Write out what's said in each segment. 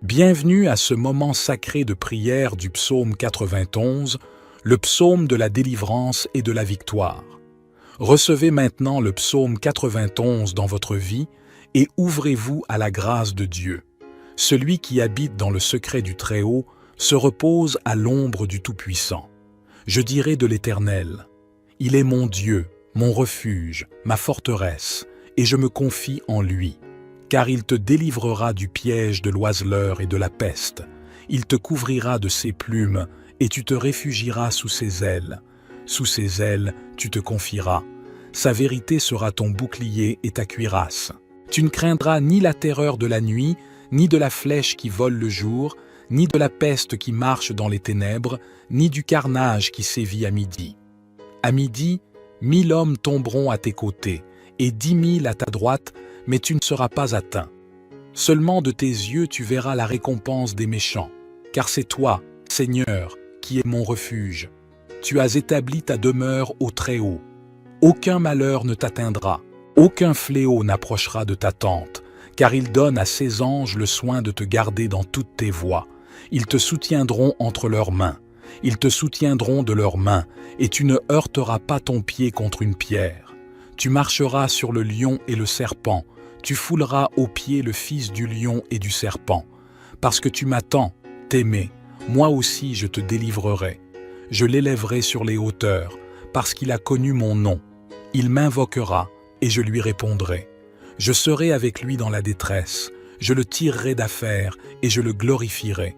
Bienvenue à ce moment sacré de prière du psaume 91, le psaume de la délivrance et de la victoire. Recevez maintenant le psaume 91 dans votre vie et ouvrez-vous à la grâce de Dieu. Celui qui habite dans le secret du Très-Haut se repose à l'ombre du Tout-Puissant. Je dirai de l'Éternel, « Il est mon Dieu, mon refuge, ma forteresse, et je me confie en lui. Car il te délivrera du piège de l'oiseleur et de la peste. Il te couvrira de ses plumes, et tu te réfugieras sous ses ailes. Sous ses ailes, tu te confieras. Sa vérité sera ton bouclier et ta cuirasse. Tu ne craindras ni la terreur de la nuit, ni de la flèche qui vole le jour, ni de la peste qui marche dans les ténèbres, ni du carnage qui sévit à midi. À midi, 1000 hommes tomberont à tes côtés, et 10 000 à ta droite, mais tu ne seras pas atteint. Seulement de tes yeux tu verras la récompense des méchants, car c'est toi, Seigneur, qui es mon refuge. Tu as établi ta demeure au Très-Haut. Aucun malheur ne t'atteindra, aucun fléau n'approchera de ta tente, car il donne à ses anges le soin de te garder dans toutes tes voies. Ils te soutiendront entre leurs mains, ils te soutiendront de leurs mains, et tu ne heurteras pas ton pied contre une pierre. Tu marcheras sur le lion et le serpent, tu fouleras aux pieds le fils du lion et du serpent. Parce que tu m'attends, t'aimer, moi aussi je te délivrerai. Je l'élèverai sur les hauteurs, parce qu'il a connu mon nom. Il m'invoquera, et je lui répondrai. Je serai avec lui dans la détresse, je le tirerai d'affaire, et je le glorifierai.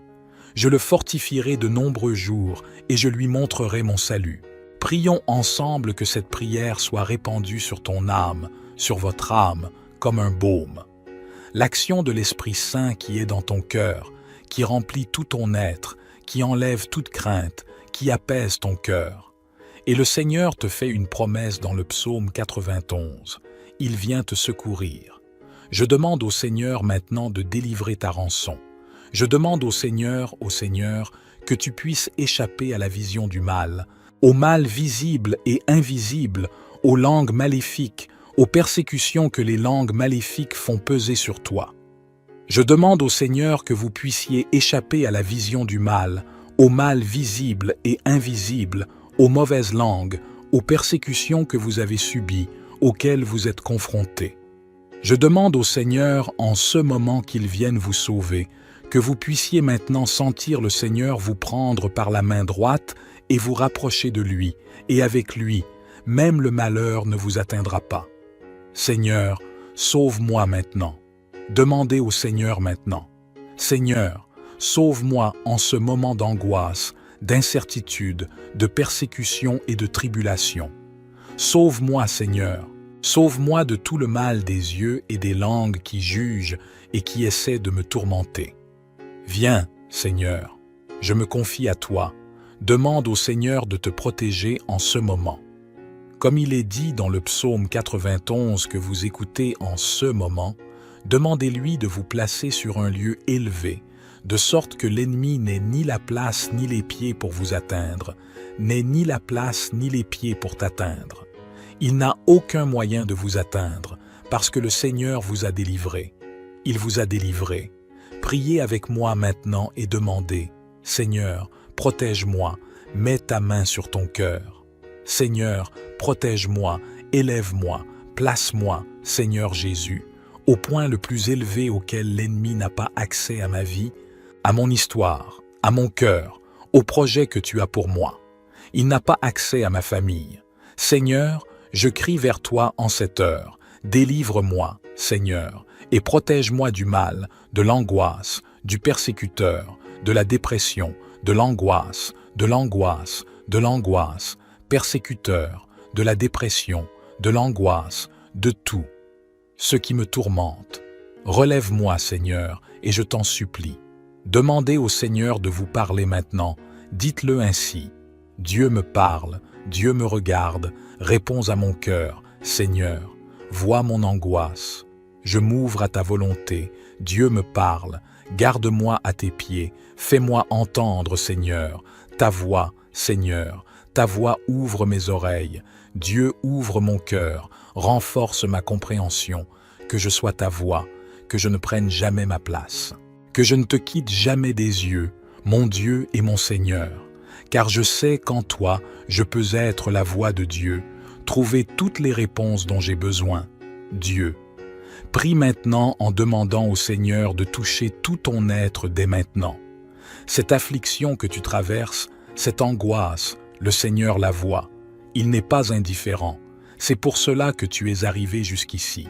Je le fortifierai de nombreux jours, et je lui montrerai mon salut. Prions ensemble que cette prière soit répandue sur ton âme, sur votre âme, comme un baume. L'action de l'Esprit Saint qui est dans ton cœur, qui remplit tout ton être, qui enlève toute crainte, qui apaise ton cœur. Et le Seigneur te fait une promesse dans le psaume 91. Il vient te secourir. Je demande au Seigneur maintenant de délivrer ta rançon. Je demande au Seigneur, que tu puisses échapper à la vision du mal, au mal visible et invisible, aux langues maléfiques, aux persécutions que les langues maléfiques font peser sur toi. Je demande au Seigneur que vous puissiez échapper à la vision du mal, au mal visible et invisible, aux mauvaises langues, aux persécutions que vous avez subies, auxquelles vous êtes confrontés. Je demande au Seigneur, en ce moment qu'il vienne vous sauver, que vous puissiez maintenant sentir le Seigneur vous prendre par la main droite et vous rapprocher de lui, et avec lui, même le malheur ne vous atteindra pas. Seigneur, sauve-moi maintenant. Demandez au Seigneur maintenant. Seigneur, sauve-moi en ce moment d'angoisse, d'incertitude, de persécution et de tribulation. Sauve-moi, Seigneur. Sauve-moi de tout le mal des yeux et des langues qui jugent et qui essaient de me tourmenter. Viens, Seigneur, je me confie à toi. Demande au Seigneur de te protéger en ce moment. Comme il est dit dans le psaume 91 que vous écoutez en ce moment, demandez-lui de vous placer sur un lieu élevé, de sorte que l'ennemi n'ait ni la place ni les pieds pour vous atteindre, n'ait ni la place ni les pieds pour t'atteindre. Il n'a aucun moyen de vous atteindre, parce que le Seigneur vous a délivré. Il vous a délivré. Priez avec moi maintenant et demandez, « Seigneur, protège-moi, mets ta main sur ton cœur. Seigneur, protège-moi, élève-moi, place-moi, Seigneur Jésus, au point le plus élevé auquel l'ennemi n'a pas accès à ma vie, à mon histoire, à mon cœur, au projet que tu as pour moi. Il n'a pas accès à ma famille. Seigneur, je crie vers toi en cette heure. Délivre-moi, Seigneur, et protège-moi du mal, de l'angoisse, du persécuteur, de la dépression, de l'angoisse, de l'angoisse, de l'angoisse, persécuteur, de la dépression, de l'angoisse, de tout. Ce qui me tourmente. Relève-moi, Seigneur, et je t'en supplie. Demandez au Seigneur de vous parler maintenant. Dites-le ainsi. Dieu me parle, Dieu me regarde, réponds à mon cœur. Seigneur, vois mon angoisse. Je m'ouvre à ta volonté. Dieu me parle. Garde-moi à tes pieds. Fais-moi entendre, Seigneur, ta voix, Seigneur. Ta voix ouvre mes oreilles. Dieu ouvre mon cœur. Renforce ma compréhension. Que je sois ta voix. Que je ne prenne jamais ma place. que je ne te quitte jamais des yeux, mon Dieu et mon Seigneur, car je sais qu'en toi, je peux être la voix de Dieu, trouver toutes les réponses dont j'ai besoin. Dieu, prie maintenant en demandant au Seigneur de toucher tout ton être dès maintenant. Cette affliction que tu traverses, cette angoisse, le Seigneur la voit. Il n'est pas indifférent. C'est pour cela que tu es arrivé jusqu'ici.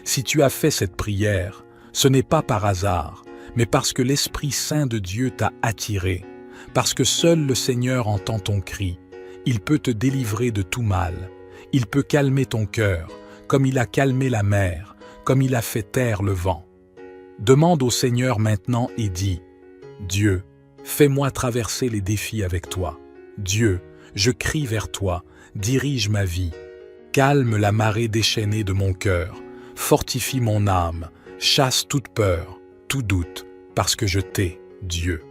Si tu as fait cette prière, ce n'est pas par hasard, mais parce que l'Esprit Saint de Dieu t'a attiré, parce que seul le Seigneur entend ton cri. Il peut te délivrer de tout mal. Il peut calmer ton cœur, comme il a calmé la mer, comme il a fait taire le vent. Demande au Seigneur maintenant et dis, « Dieu, fais-moi traverser les défis avec toi. Dieu, je crie vers toi, dirige ma vie. Calme la marée déchaînée de mon cœur, fortifie mon âme, chasse toute peur, tout doute, parce que je t'ai, Dieu. »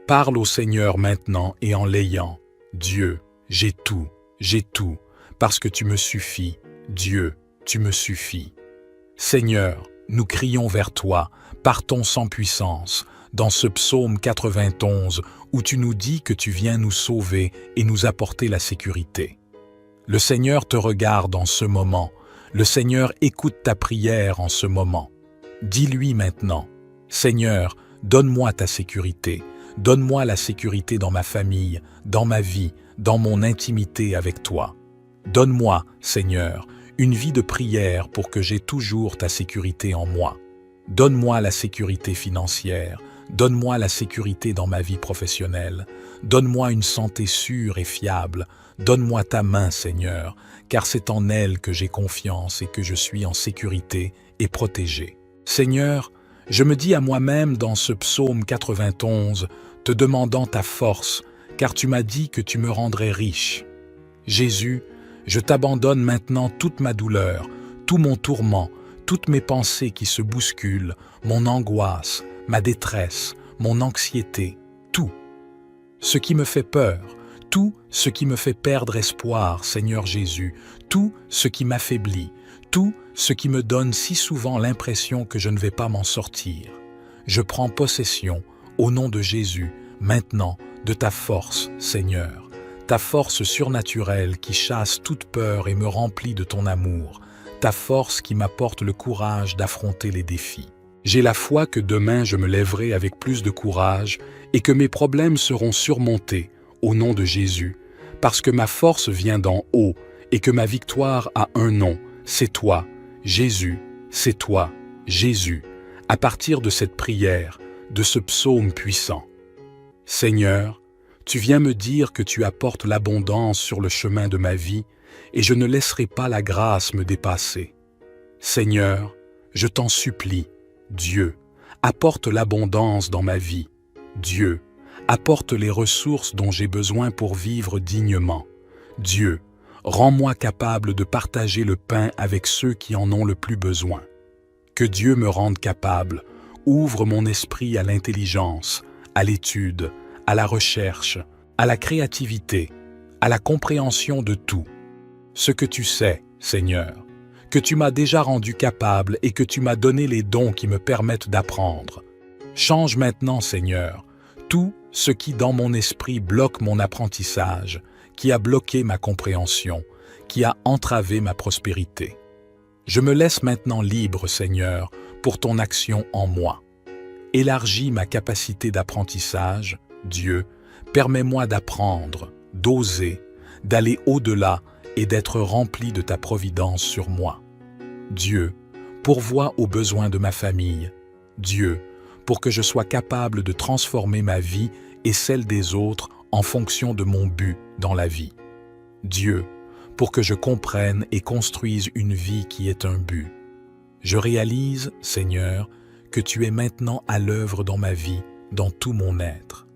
Parle au Seigneur maintenant et en l'ayant. « Dieu, j'ai tout, parce que tu me suffis. Dieu, tu me suffis. » Seigneur, nous crions vers toi, partons sans puissance, dans ce psaume 91 où tu nous dis que tu viens nous sauver et nous apporter la sécurité. Le Seigneur te regarde en ce moment, le Seigneur écoute ta prière en ce moment. Dis-lui maintenant, « Seigneur, donne-moi ta sécurité, donne-moi la sécurité dans ma famille, dans ma vie, dans mon intimité avec toi. Donne-moi, Seigneur, une vie de prière pour que j'aie toujours ta sécurité en moi. Donne-moi la sécurité financière, donne-moi la sécurité dans ma vie professionnelle, donne-moi une santé sûre et fiable, donne-moi ta main, Seigneur, car c'est en elle que j'ai confiance et que je suis en sécurité et protégé. Seigneur, je me dis à moi-même dans ce psaume 91, te demandant ta force, car tu m'as dit que tu me rendrais riche. Jésus, je t'abandonne maintenant toute ma douleur, tout mon tourment, toutes mes pensées qui se bousculent, mon angoisse, ma détresse, mon anxiété, tout. Ce qui me fait peur, tout ce qui me fait perdre espoir, Seigneur Jésus, tout ce qui m'affaiblit, tout ce qui me donne si souvent l'impression que je ne vais pas m'en sortir. Je prends possession, au nom de Jésus, maintenant, de ta force, Seigneur, ta force surnaturelle qui chasse toute peur et me remplit de ton amour, ta force qui m'apporte le courage d'affronter les défis. J'ai la foi que demain je me lèverai avec plus de courage et que mes problèmes seront surmontés, au nom de Jésus, parce que ma force vient d'en haut et que ma victoire a un nom, c'est toi, Jésus, c'est toi, Jésus, à partir de cette prière, de ce psaume puissant. Seigneur, tu viens me dire que tu apportes l'abondance sur le chemin de ma vie et je ne laisserai pas la grâce me dépasser. Seigneur, je t'en supplie, Dieu, apporte l'abondance dans ma vie. Dieu, apporte les ressources dont j'ai besoin pour vivre dignement. Dieu, rends-moi capable de partager le pain avec ceux qui en ont le plus besoin. Que Dieu me rende capable, ouvre mon esprit à l'intelligence, à l'étude, à la recherche, à la créativité, à la compréhension de tout. Ce que tu sais, Seigneur, que tu m'as déjà rendu capable et que tu m'as donné les dons qui me permettent d'apprendre. Change maintenant, Seigneur, tout ce qui dans mon esprit bloque mon apprentissage, qui a bloqué ma compréhension, qui a entravé ma prospérité. Je me laisse maintenant libre, Seigneur, pour ton action en moi. Élargis ma capacité d'apprentissage, Dieu, permets-moi d'apprendre, d'oser, d'aller au-delà et d'être rempli de ta providence sur moi. Dieu, pourvois aux besoins de ma famille. Dieu, pour que je sois capable de transformer ma vie et celle des autres en fonction de mon but dans la vie. Dieu, pour que je comprenne et construise une vie qui est un but. Je réalise, Seigneur, que tu es maintenant à l'œuvre dans ma vie, dans tout mon être.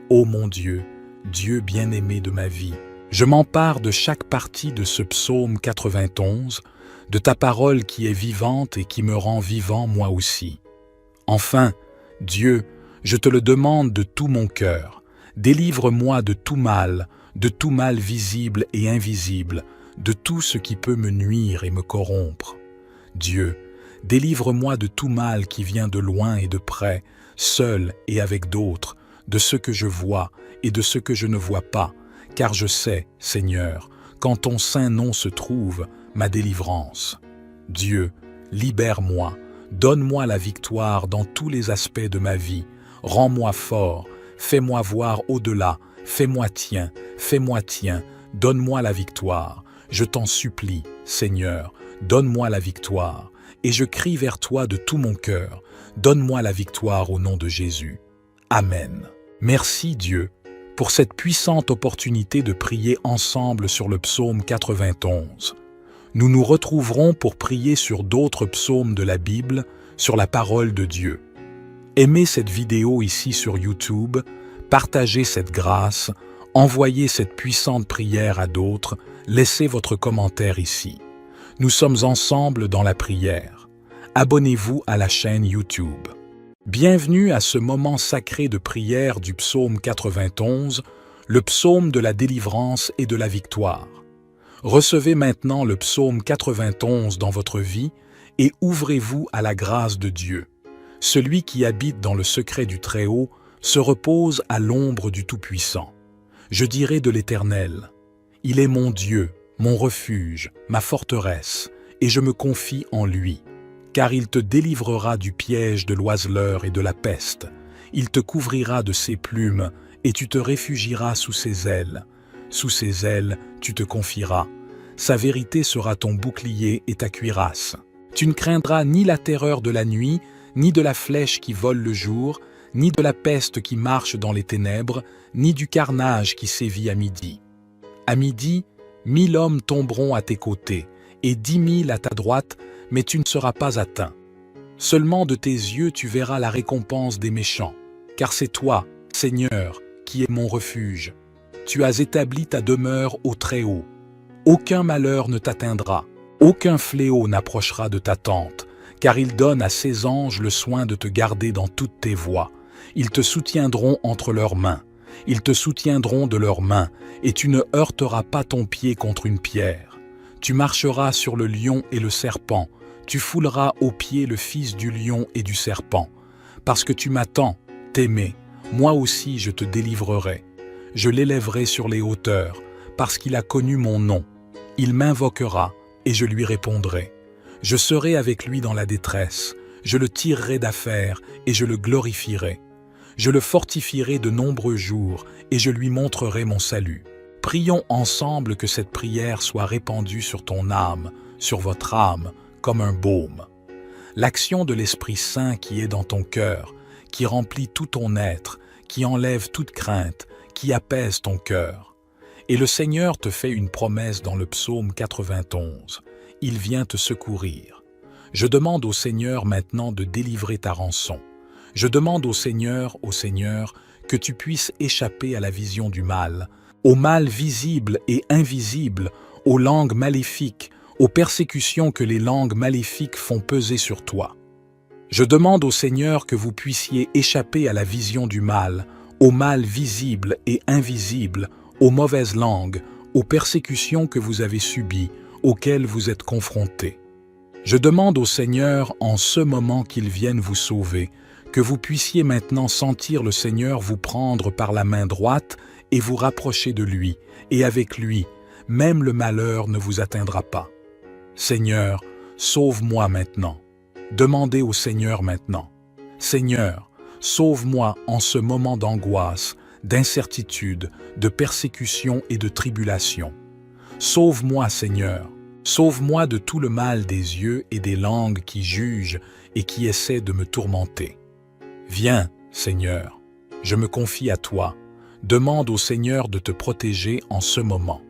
Ô mon Dieu, Dieu bien-aimé de ma vie, je m'empare de chaque partie de ce psaume 91, de ta parole qui est vivante et qui me rend vivant moi aussi. Enfin, Dieu, je te le demande de tout mon cœur, délivre-moi de tout mal visible et invisible, de tout ce qui peut me nuire et me corrompre. Dieu, délivre-moi de tout mal qui vient de loin et de près, seul et avec d'autres, de ce que je vois et de ce que je ne vois pas, car je sais, Seigneur, qu'en ton saint nom se trouve ma délivrance. Dieu, libère-moi, donne-moi la victoire dans tous les aspects de ma vie, rends-moi fort, fais-moi voir au-delà, fais-moi tien, donne-moi la victoire. Je t'en supplie, Seigneur, donne-moi la victoire, et je crie vers toi de tout mon cœur, donne-moi la victoire au nom de Jésus. Amen. Merci Dieu pour cette puissante opportunité de prier ensemble sur le psaume 91. Nous nous retrouverons pour prier sur d'autres psaumes de la Bible, sur la parole de Dieu. Aimez cette vidéo ici sur YouTube, partagez cette grâce, envoyez cette puissante prière à d'autres, laissez votre commentaire ici. Nous sommes ensemble dans la prière. Abonnez-vous à la chaîne YouTube. Bienvenue à ce moment sacré de prière du psaume 91, le psaume de la délivrance et de la victoire. Recevez maintenant le psaume 91 dans votre vie et ouvrez-vous à la grâce de Dieu. Celui qui habite dans le secret du Très-Haut se repose à l'ombre du Tout-Puissant. Je dirai de l'Éternel, « Il est mon Dieu, mon refuge, ma forteresse, et je me confie en lui. Car il te délivrera du piège de l'oiseleur et de la peste. Il te couvrira de ses plumes, et tu te réfugieras sous ses ailes. Sous ses ailes, tu te confieras. Sa vérité sera ton bouclier et ta cuirasse. Tu ne craindras ni la terreur de la nuit, ni de la flèche qui vole le jour, ni de la peste qui marche dans les ténèbres, ni du carnage qui sévit à midi. À midi, 1000 hommes tomberont à tes côtés, et 10 000 à ta droite, mais tu ne seras pas atteint. Seulement de tes yeux tu verras la récompense des méchants, car c'est toi, Seigneur, qui es mon refuge. Tu as établi ta demeure au Très-Haut. Aucun malheur ne t'atteindra, aucun fléau n'approchera de ta tente, car il donne à ses anges le soin de te garder dans toutes tes voies. Ils te soutiendront entre leurs mains, ils te soutiendront de leurs mains, et tu ne heurteras pas ton pied contre une pierre. Tu marcheras sur le lion et le serpent, tu fouleras aux pieds le fils du lion et du serpent. Parce que tu m'attends, t'aimer, moi aussi je te délivrerai. Je l'élèverai sur les hauteurs, parce qu'il a connu mon nom. Il m'invoquera, et je lui répondrai. Je serai avec lui dans la détresse, je le tirerai d'affaire, et je le glorifierai. Je le fortifierai de nombreux jours, et je lui montrerai mon salut. Prions ensemble que cette prière soit répandue sur ton âme, sur votre âme, comme un baume. L'action de l'Esprit Saint qui est dans ton cœur, qui remplit tout ton être, qui enlève toute crainte, qui apaise ton cœur. Et le Seigneur te fait une promesse dans le psaume 91. Il vient te secourir. Je demande au Seigneur maintenant de délivrer ta rançon. Je demande au Seigneur, que tu puisses échapper à la vision du mal, au mal visible et invisible, aux langues maléfiques, aux persécutions que les langues maléfiques font peser sur toi. Je demande au Seigneur que vous puissiez échapper à la vision du mal, au mal visible et invisible, aux mauvaises langues, aux persécutions que vous avez subies, auxquelles vous êtes confrontés. Je demande au Seigneur, en ce moment qu'il vienne vous sauver, que vous puissiez maintenant sentir le Seigneur vous prendre par la main droite et vous rapprocher de lui, et avec lui, même le malheur ne vous atteindra pas. Seigneur, sauve-moi maintenant. Demandez au Seigneur maintenant. Seigneur, sauve-moi en ce moment d'angoisse, d'incertitude, de persécution et de tribulation. Sauve-moi, Seigneur. Sauve-moi de tout le mal des yeux et des langues qui jugent et qui essaient de me tourmenter. Viens, Seigneur, je me confie à toi. Demande au Seigneur de te protéger en ce moment.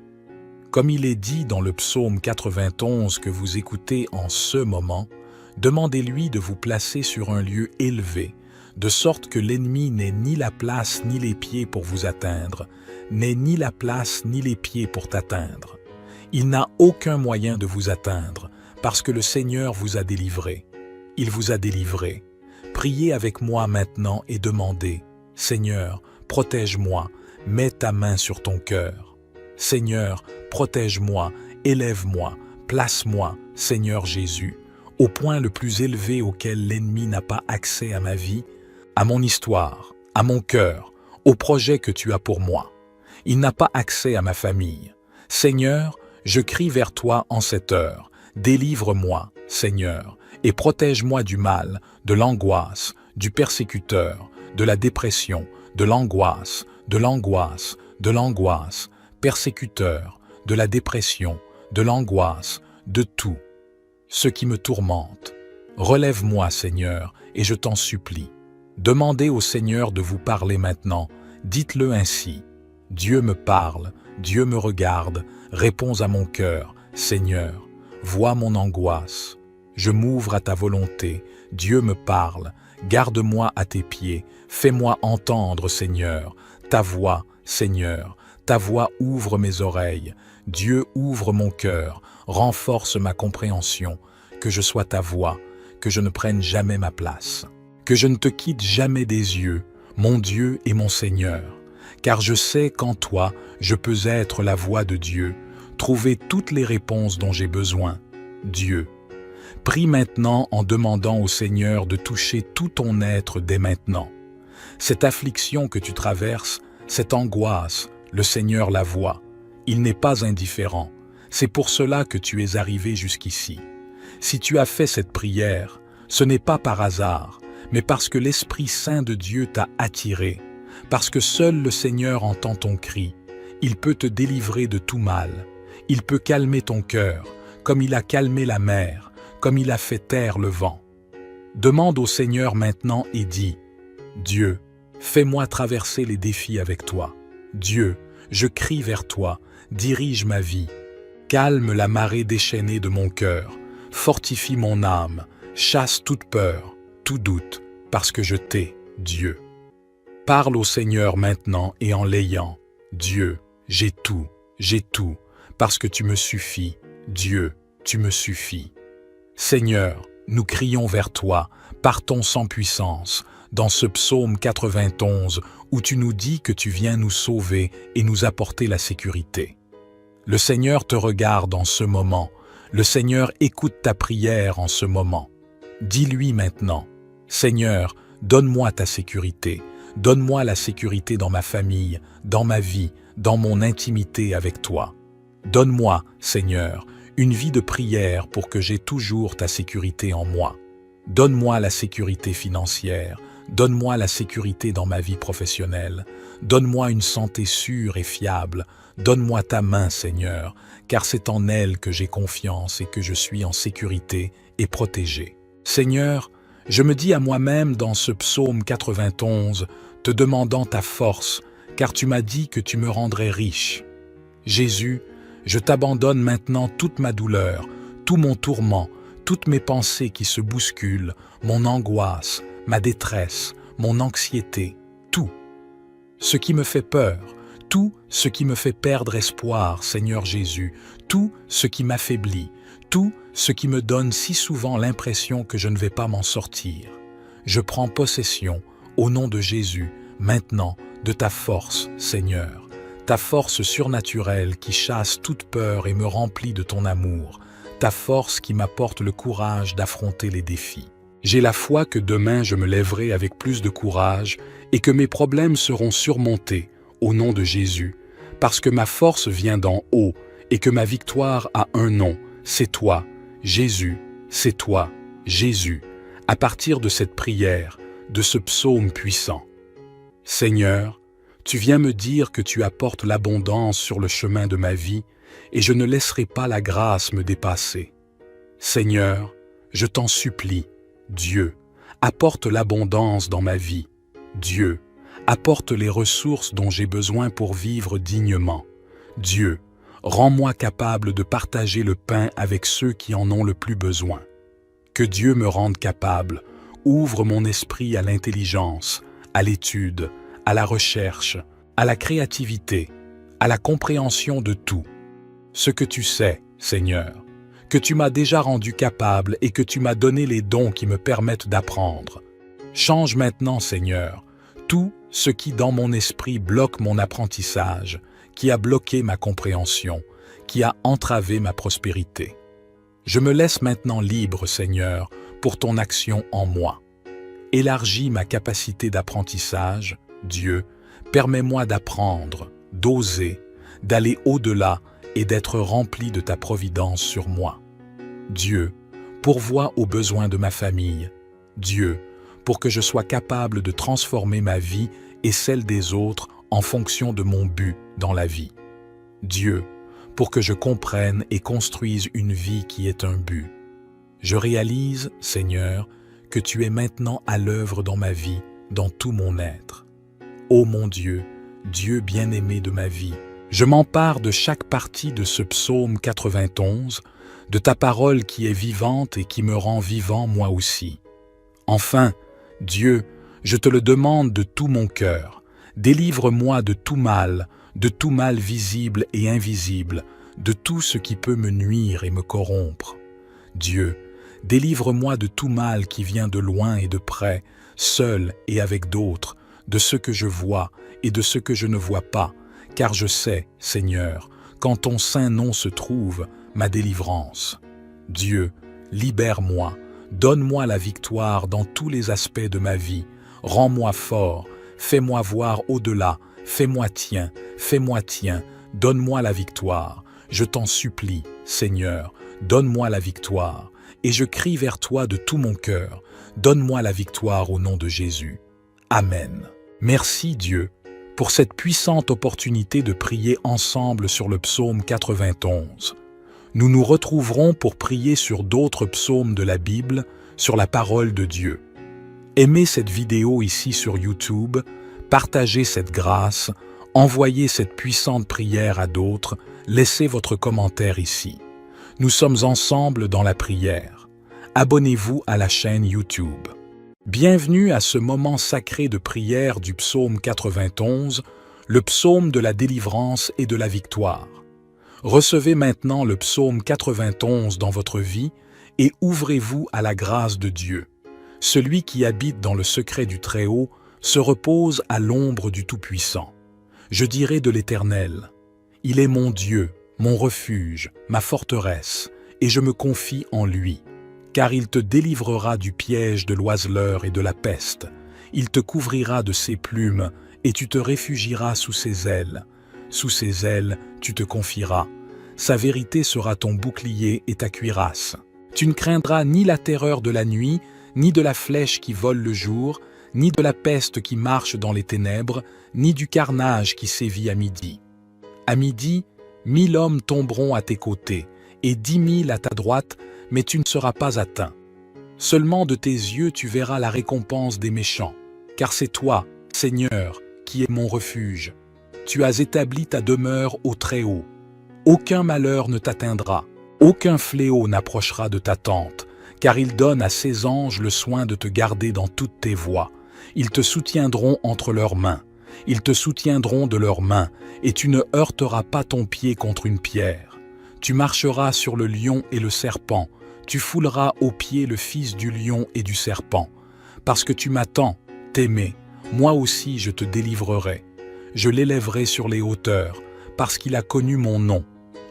Comme il est dit dans le psaume 91 que vous écoutez en ce moment, demandez-lui de vous placer sur un lieu élevé, de sorte que l'ennemi n'ait ni la place ni les pieds pour vous atteindre, n'ait ni la place ni les pieds pour t'atteindre. Il n'a aucun moyen de vous atteindre, parce que le Seigneur vous a délivré. Il vous a délivré. Priez avec moi maintenant et demandez, « Seigneur, protège-moi, mets ta main sur ton cœur. Seigneur, protège-moi, élève-moi, place-moi, Seigneur Jésus, au point le plus élevé auquel l'ennemi n'a pas accès à ma vie, à mon histoire, à mon cœur, au projet que tu as pour moi. Il n'a pas accès à ma famille. Seigneur, je crie vers toi en cette heure. Délivre-moi, Seigneur, et protège-moi du mal, de l'angoisse, du persécuteur, de la dépression, de l'angoisse, de l'angoisse, de l'angoisse, persécuteur, de la dépression, de l'angoisse, de tout. Ce qui me tourmente. Relève-moi, Seigneur, et je t'en supplie. Demandez au Seigneur de vous parler maintenant. Dites-le ainsi. Dieu me parle, Dieu me regarde, réponds à mon cœur, Seigneur. Vois mon angoisse. Je m'ouvre à ta volonté. Dieu me parle. Garde-moi à tes pieds. Fais-moi entendre, Seigneur. Ta voix, Seigneur. Ta voix ouvre mes oreilles. Dieu ouvre mon cœur. Renforce ma compréhension. Que je sois ta voix. Que je ne prenne jamais ma place. Que je ne te quitte jamais des yeux, mon Dieu et mon Seigneur. Car je sais qu'en toi, je peux être la voix de Dieu, trouver toutes les réponses dont j'ai besoin. Dieu. Prie maintenant en demandant au Seigneur de toucher tout ton être dès maintenant. Cette affliction que tu traverses, cette angoisse, le Seigneur la voit. Il n'est pas indifférent. C'est pour cela que tu es arrivé jusqu'ici. Si tu as fait cette prière, ce n'est pas par hasard, mais parce que l'Esprit Saint de Dieu t'a attiré, parce que seul le Seigneur entend ton cri. Il peut te délivrer de tout mal. Il peut calmer ton cœur, comme il a calmé la mer, comme il a fait taire le vent. Demande au Seigneur maintenant et dis, « Dieu, fais-moi traverser les défis avec toi. Dieu, je crie vers toi, dirige ma vie. Calme la marée déchaînée de mon cœur, fortifie mon âme, chasse toute peur, tout doute, parce que je t'ai, Dieu. » Parle au Seigneur maintenant et en l'ayant. Dieu, j'ai tout, parce que tu me suffis. Dieu, tu me suffis. Seigneur, nous crions vers toi, partons sans puissance, dans ce psaume 91 où tu nous dis que tu viens nous sauver et nous apporter la sécurité. Le Seigneur te regarde en ce moment, le Seigneur écoute ta prière en ce moment. Dis-lui maintenant, Seigneur, donne-moi ta sécurité, donne-moi la sécurité dans ma famille, dans ma vie, dans mon intimité avec toi. Donne-moi, Seigneur, une vie de prière pour que j'aie toujours ta sécurité en moi. Donne-moi la sécurité financière, donne-moi la sécurité dans ma vie professionnelle, donne-moi une santé sûre et fiable, donne-moi ta main, Seigneur, car c'est en elle que j'ai confiance et que je suis en sécurité et protégé. Seigneur, je me dis à moi-même dans ce psaume 91, te demandant ta force, car tu m'as dit que tu me rendrais riche. Jésus, je t'abandonne maintenant toute ma douleur, tout mon tourment, toutes mes pensées qui se bousculent, mon angoisse, ma détresse, mon anxiété, tout. Ce qui me fait peur, tout ce qui me fait perdre espoir, Seigneur Jésus, tout ce qui m'affaiblit, tout ce qui me donne si souvent l'impression que je ne vais pas m'en sortir. Je prends possession, au nom de Jésus, maintenant, de ta force, Seigneur, ta force surnaturelle qui chasse toute peur et me remplit de ton amour, ta force qui m'apporte le courage d'affronter les défis. J'ai la foi que demain je me lèverai avec plus de courage et que mes problèmes seront surmontés, au nom de Jésus, parce que ma force vient d'en haut et que ma victoire a un nom, c'est toi, Jésus, c'est toi, Jésus, à partir de cette prière, de ce psaume puissant. Seigneur, tu viens me dire que tu apportes l'abondance sur le chemin de ma vie et je ne laisserai pas la grâce me dépasser. Seigneur, je t'en supplie, Dieu, apporte l'abondance dans ma vie. Dieu, apporte les ressources dont j'ai besoin pour vivre dignement. Dieu, rends-moi capable de partager le pain avec ceux qui en ont le plus besoin. Que Dieu me rende capable, ouvre mon esprit à l'intelligence, à l'étude, à la recherche, à la créativité, à la compréhension de tout. Ce que tu sais, Seigneur, que tu m'as déjà rendu capable et que tu m'as donné les dons qui me permettent d'apprendre. Change maintenant, Seigneur, tout ce qui dans mon esprit bloque mon apprentissage, qui a bloqué ma compréhension, qui a entravé ma prospérité. Je me laisse maintenant libre, Seigneur, pour ton action en moi. Élargis ma capacité d'apprentissage, Dieu, permets-moi d'apprendre, d'oser, d'aller au-delà et d'être rempli de ta providence sur moi. Dieu, pourvois aux besoins de ma famille. Dieu, pour que je sois capable de transformer ma vie et celle des autres en fonction de mon but dans la vie. Dieu, pour que je comprenne et construise une vie qui est un but. Je réalise, Seigneur, que tu es maintenant à l'œuvre dans ma vie, dans tout mon être. Ô mon Dieu, Dieu bien-aimé de ma vie, je m'empare de chaque partie de ce psaume 91, de ta parole qui est vivante et qui me rend vivant moi aussi. Enfin, Dieu, je te le demande de tout mon cœur, délivre-moi de tout mal visible et invisible, de tout ce qui peut me nuire et me corrompre. Dieu, délivre-moi de tout mal qui vient de loin et de près, seul et avec d'autres, de ce que je vois et de ce que je ne vois pas, car je sais, Seigneur, qu'en ton saint nom se trouve ma délivrance. Dieu, libère-moi, donne-moi la victoire dans tous les aspects de ma vie, rends-moi fort, fais-moi voir au-delà, fais-moi tien, donne-moi la victoire. Je t'en supplie, Seigneur, donne-moi la victoire. Et je crie vers toi de tout mon cœur, donne-moi la victoire au nom de Jésus. Amen. Merci Dieu pour cette puissante opportunité de prier ensemble sur le psaume 91. Nous nous retrouverons pour prier sur d'autres psaumes de la Bible, sur la parole de Dieu. Aimez cette vidéo ici sur YouTube, partagez cette grâce, envoyez cette puissante prière à d'autres, laissez votre commentaire ici. Nous sommes ensemble dans la prière. Abonnez-vous à la chaîne YouTube. Bienvenue à ce moment sacré de prière du psaume 91, le psaume de la délivrance et de la victoire. Recevez maintenant le psaume 91 dans votre vie et ouvrez-vous à la grâce de Dieu. Celui qui habite dans le secret du Très-Haut se repose à l'ombre du Tout-Puissant. Je dirai de l'Éternel, « Il est mon Dieu, mon refuge, ma forteresse, et je me confie en lui. Car il te délivrera du piège de l'oiseleur et de la peste. Il te couvrira de ses plumes, et tu te réfugieras sous ses ailes. Sous ses ailes, tu te confieras. Sa vérité sera ton bouclier et ta cuirasse. Tu ne craindras ni la terreur de la nuit, ni de la flèche qui vole le jour, ni de la peste qui marche dans les ténèbres, ni du carnage qui sévit à midi. À midi, 1000 hommes tomberont à tes côtés, et 10 000 à ta droite, mais tu ne seras pas atteint. Seulement de tes yeux tu verras la récompense des méchants, car c'est toi, Seigneur, qui es mon refuge. Tu as établi ta demeure au Très-Haut. Aucun malheur ne t'atteindra, aucun fléau n'approchera de ta tente, car il donne à ses anges le soin de te garder dans toutes tes voies. Ils te soutiendront entre leurs mains. Ils te soutiendront de leurs mains, et tu ne heurteras pas ton pied contre une pierre. Tu marcheras sur le lion et le serpent, tu fouleras aux pieds le fils du lion et du serpent. Parce que tu m'attends, t'aimer, moi aussi je te délivrerai. Je l'élèverai sur les hauteurs, parce qu'il a connu mon nom.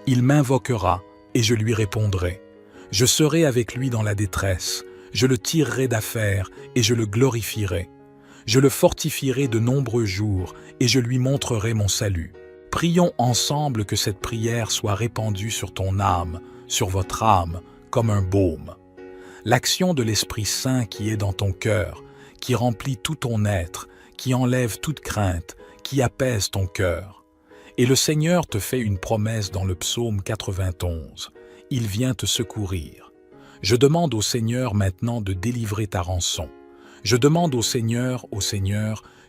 Il m'invoquera, et je lui répondrai. Je serai avec lui dans la détresse, je le tirerai d'affaire, et je le glorifierai. Je le fortifierai de nombreux jours, et je lui montrerai mon salut. Prions ensemble que cette prière soit répandue sur ton âme, sur votre âme, comme un baume. L'action de l'Esprit Saint qui est dans ton cœur, qui remplit tout ton être, qui enlève toute crainte, qui apaise ton cœur. Et le Seigneur te fait une promesse dans le psaume 91. Il vient te secourir. Je demande au Seigneur maintenant de délivrer ta rançon. Je demande au Seigneur,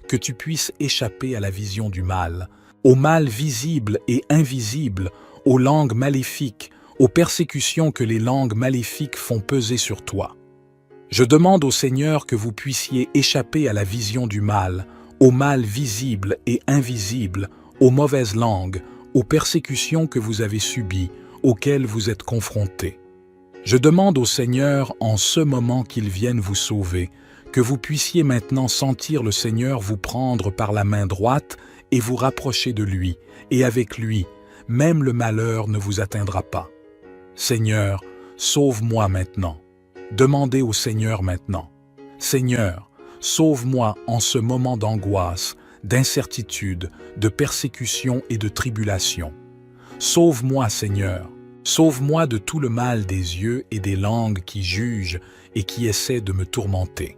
que tu puisses échapper à la vision du mal, au mal visible et invisible, aux langues maléfiques, aux persécutions que les langues maléfiques font peser sur toi. Je demande au Seigneur que vous puissiez échapper à la vision du mal, au mal visible et invisible, aux mauvaises langues, aux persécutions que vous avez subies, auxquelles vous êtes confrontés. Je demande au Seigneur, en ce moment qu'il vienne vous sauver, que vous puissiez maintenant sentir le Seigneur vous prendre par la main droite et vous rapprocher de lui, et avec lui, même le malheur ne vous atteindra pas. Seigneur, sauve-moi maintenant. Demandez au Seigneur maintenant. Seigneur, Sauve-moi en ce moment d'angoisse, d'incertitude, de persécution et de tribulation. Sauve-moi, Seigneur. Sauve-moi de tout le mal des yeux et des langues qui jugent et qui essaient de me tourmenter.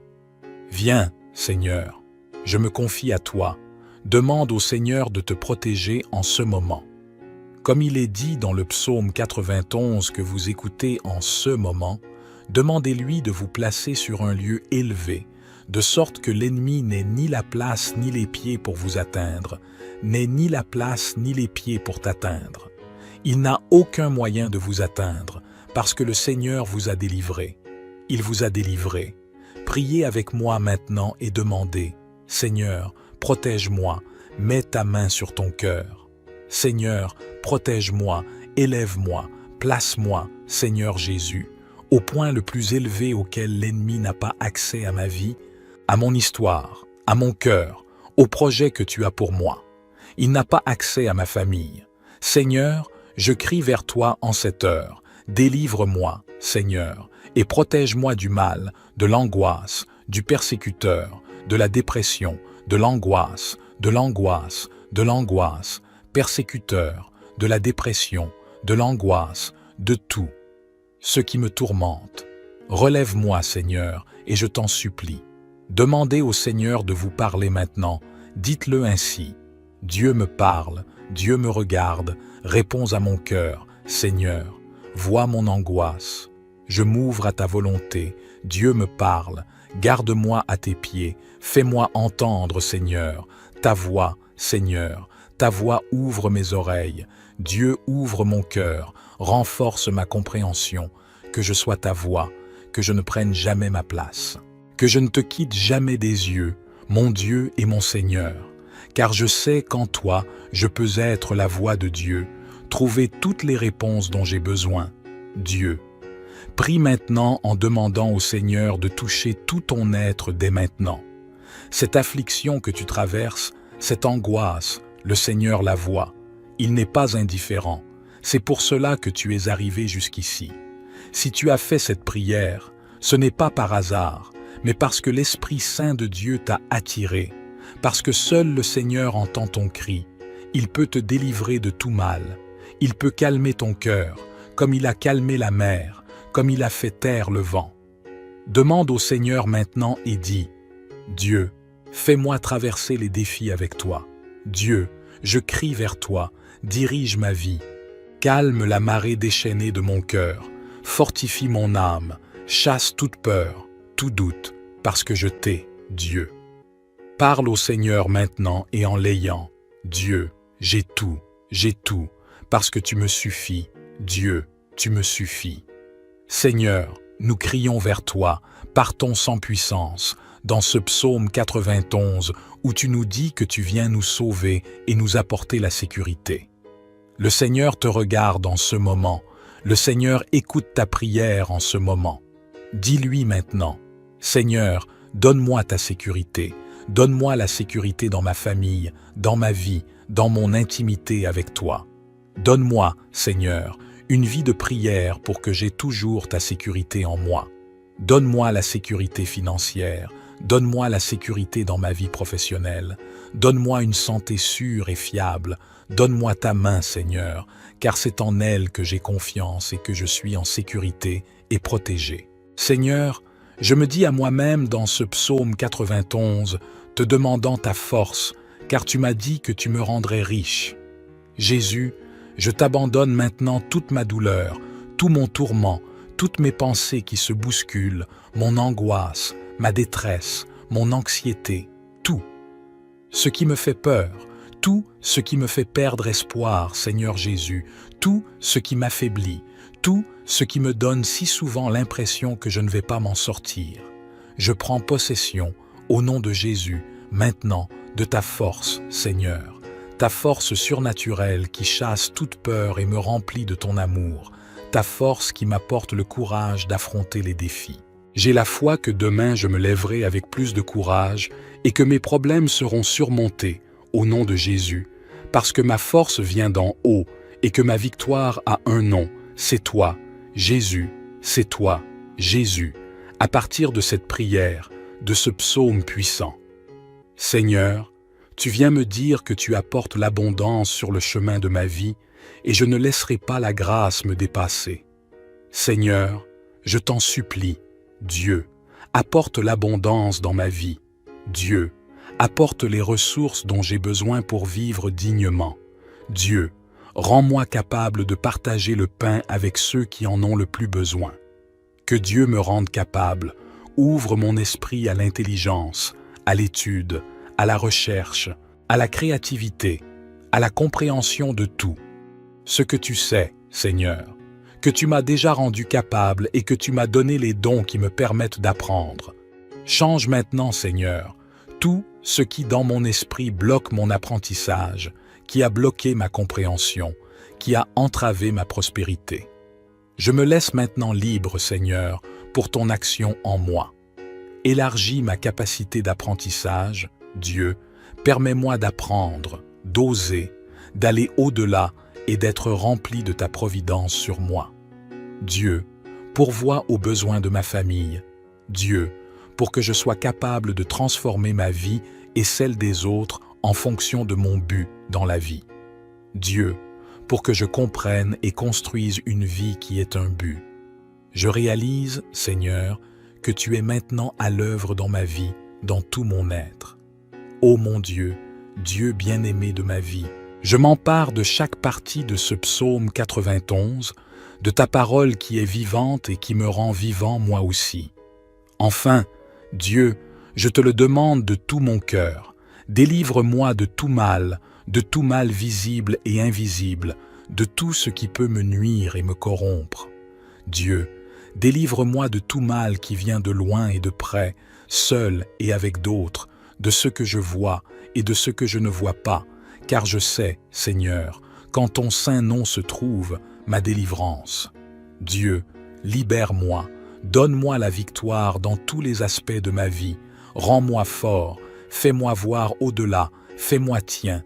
Viens, Seigneur, je me confie à toi. Demande au Seigneur de te protéger en ce moment. Comme il est dit dans le psaume 91 que vous écoutez en ce moment, demandez-lui de vous placer sur un lieu élevé, de sorte que l'ennemi n'ait ni la place ni les pieds pour vous atteindre, n'ait ni la place ni les pieds pour t'atteindre. Il n'a aucun moyen de vous atteindre, parce que le Seigneur vous a délivré. Il vous a délivré. Priez avec moi maintenant et demandez, « Seigneur, protège-moi, mets ta main sur ton cœur. Seigneur, protège-moi, élève-moi, place-moi, Seigneur Jésus, au point le plus élevé auquel l'ennemi n'a pas accès à ma vie, à mon histoire, à mon cœur, au projet que tu as pour moi. Il n'a pas accès à ma famille. Seigneur, je crie vers toi en cette heure. Délivre-moi, Seigneur, et protège-moi du mal, de l'angoisse, du persécuteur, de la dépression, de l'angoisse, de l'angoisse, de l'angoisse, persécuteur, de la dépression, de l'angoisse, de tout. Ce qui me tourmente. Relève-moi, Seigneur, et je t'en supplie. Demandez au Seigneur de vous parler maintenant. Dites-le ainsi. Dieu me parle, Dieu me regarde, réponds à mon cœur, Seigneur. Vois mon angoisse. Je m'ouvre à ta volonté. Dieu me parle. Garde-moi à tes pieds. Fais-moi entendre, Seigneur. Ta voix, Seigneur. Ta voix ouvre mes oreilles. Dieu ouvre mon cœur. Renforce ma compréhension. Que je sois ta voix. Que je ne prenne jamais ma place. Que je ne te quitte jamais des yeux, mon Dieu et mon Seigneur. Car je sais qu'en toi, je peux être la voix de Dieu, trouver toutes les réponses dont j'ai besoin. Dieu. Prie maintenant en demandant au Seigneur de toucher tout ton être dès maintenant. Cette affliction que tu traverses, cette angoisse, le Seigneur la voit. Il n'est pas indifférent. C'est pour cela que tu es arrivé jusqu'ici. Si tu as fait cette prière, ce n'est pas par hasard, mais parce que l'Esprit Saint de Dieu t'a attiré, parce que seul le Seigneur entend ton cri. Il peut te délivrer de tout mal. Il peut calmer ton cœur, comme il a calmé la mer, comme il a fait taire le vent. Demande au Seigneur maintenant et dis, « Dieu, fais-moi traverser les défis avec toi. Dieu, je crie vers toi, dirige ma vie. Calme la marée déchaînée de mon cœur, fortifie mon âme, chasse toute peur, tout doute, parce que je t'ai, Dieu. » Parle au Seigneur maintenant et en l'ayant. Dieu, j'ai tout, parce que tu me suffis. Dieu, tu me suffis. Seigneur, nous crions vers toi, partons sans puissance, dans ce psaume 91 où tu nous dis que tu viens nous sauver et nous apporter la sécurité. Le Seigneur te regarde en ce moment, le Seigneur écoute ta prière en ce moment. Dis-lui maintenant, Seigneur, donne-moi ta sécurité, donne-moi la sécurité dans ma famille, dans ma vie, dans mon intimité avec toi. Donne-moi, Seigneur, une vie de prière pour que j'aie toujours ta sécurité en moi. Donne-moi la sécurité financière, donne-moi la sécurité dans ma vie professionnelle, donne-moi une santé sûre et fiable, donne-moi ta main, Seigneur, car c'est en elle que j'ai confiance et que je suis en sécurité et protégé. Seigneur, je me dis à moi-même dans ce psaume 91, te demandant ta force, car tu m'as dit que tu me rendrais riche. Jésus, je t'abandonne maintenant toute ma douleur, tout mon tourment, toutes mes pensées qui se bousculent, mon angoisse, ma détresse, mon anxiété, tout. Ce qui me fait peur, tout ce qui me fait perdre espoir, Seigneur Jésus, tout ce qui m'affaiblit, tout ce qui me donne si souvent l'impression que je ne vais pas m'en sortir. Je prends possession, au nom de Jésus, maintenant, de ta force, Seigneur, ta force surnaturelle qui chasse toute peur et me remplit de ton amour, ta force qui m'apporte le courage d'affronter les défis. J'ai la foi que demain je me lèverai avec plus de courage et que mes problèmes seront surmontés, au nom de Jésus, parce que ma force vient d'en haut et que ma victoire a un nom, c'est toi, Jésus, c'est toi, Jésus. À partir de cette prière, de ce psaume puissant. Seigneur, tu viens me dire que tu apportes l'abondance sur le chemin de ma vie et je ne laisserai pas la grâce me dépasser. Seigneur, je t'en supplie, Dieu, apporte l'abondance dans ma vie. Dieu, apporte les ressources dont j'ai besoin pour vivre dignement. Dieu, rends-moi capable de partager le pain avec ceux qui en ont le plus besoin. Que Dieu me rende capable, ouvre mon esprit à l'intelligence, à l'étude, à la recherche, à la créativité, à la compréhension de tout. Ce que tu sais, Seigneur, que tu m'as déjà rendu capable et que tu m'as donné les dons qui me permettent d'apprendre. Change maintenant, Seigneur, tout ce qui dans mon esprit bloque mon apprentissage, qui a bloqué ma compréhension, qui a entravé ma prospérité. Je me laisse maintenant libre, Seigneur, pour ton action en moi. Élargis ma capacité d'apprentissage, Dieu, permets-moi d'apprendre, d'oser, d'aller au-delà et d'être rempli de ta providence sur moi. Dieu, pourvois aux besoins de ma famille. Dieu, pour que je sois capable de transformer ma vie et celle des autres en fonction de mon but dans la vie. Dieu, pour que je comprenne et construise une vie qui est un but. Je réalise, Seigneur, que tu es maintenant à l'œuvre dans ma vie, dans tout mon être. Ô mon Dieu, Dieu bien-aimé de ma vie, je m'empare de chaque partie de ce psaume 91, de ta parole qui est vivante et qui me rend vivant moi aussi. Enfin, Dieu, je te le demande de tout mon cœur, délivre-moi de tout mal visible et invisible, de tout ce qui peut me nuire et me corrompre. Dieu, délivre-moi de tout mal qui vient de loin et de près, seul et avec d'autres, de ce que je vois et de ce que je ne vois pas, car je sais, Seigneur, qu'en ton saint nom se trouve ma délivrance. Dieu, libère-moi, donne-moi la victoire dans tous les aspects de ma vie, rends-moi fort, fais-moi voir au-delà, fais-moi tien,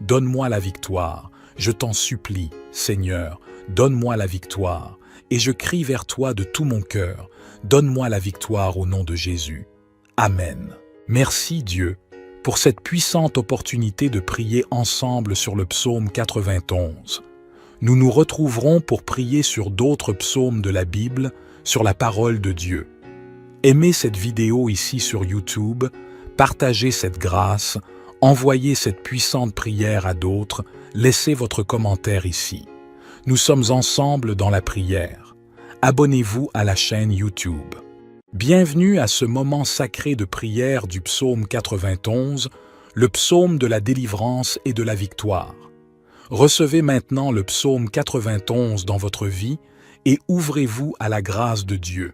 donne-moi la victoire. Je t'en supplie, Seigneur, donne-moi la victoire, et je crie vers toi de tout mon cœur, donne-moi la victoire au nom de Jésus. Amen. Merci Dieu pour cette puissante opportunité de prier ensemble sur le psaume 91. Nous nous retrouverons pour prier sur d'autres psaumes de la Bible, sur la parole de Dieu. Aimez cette vidéo ici sur YouTube, partagez cette grâce, envoyez cette puissante prière à d'autres, laissez votre commentaire ici. Nous sommes ensemble dans la prière. Abonnez-vous à la chaîne YouTube. Bienvenue à ce moment sacré de prière du psaume 91, le psaume de la délivrance et de la victoire. Recevez maintenant le psaume 91 dans votre vie et ouvrez-vous à la grâce de Dieu.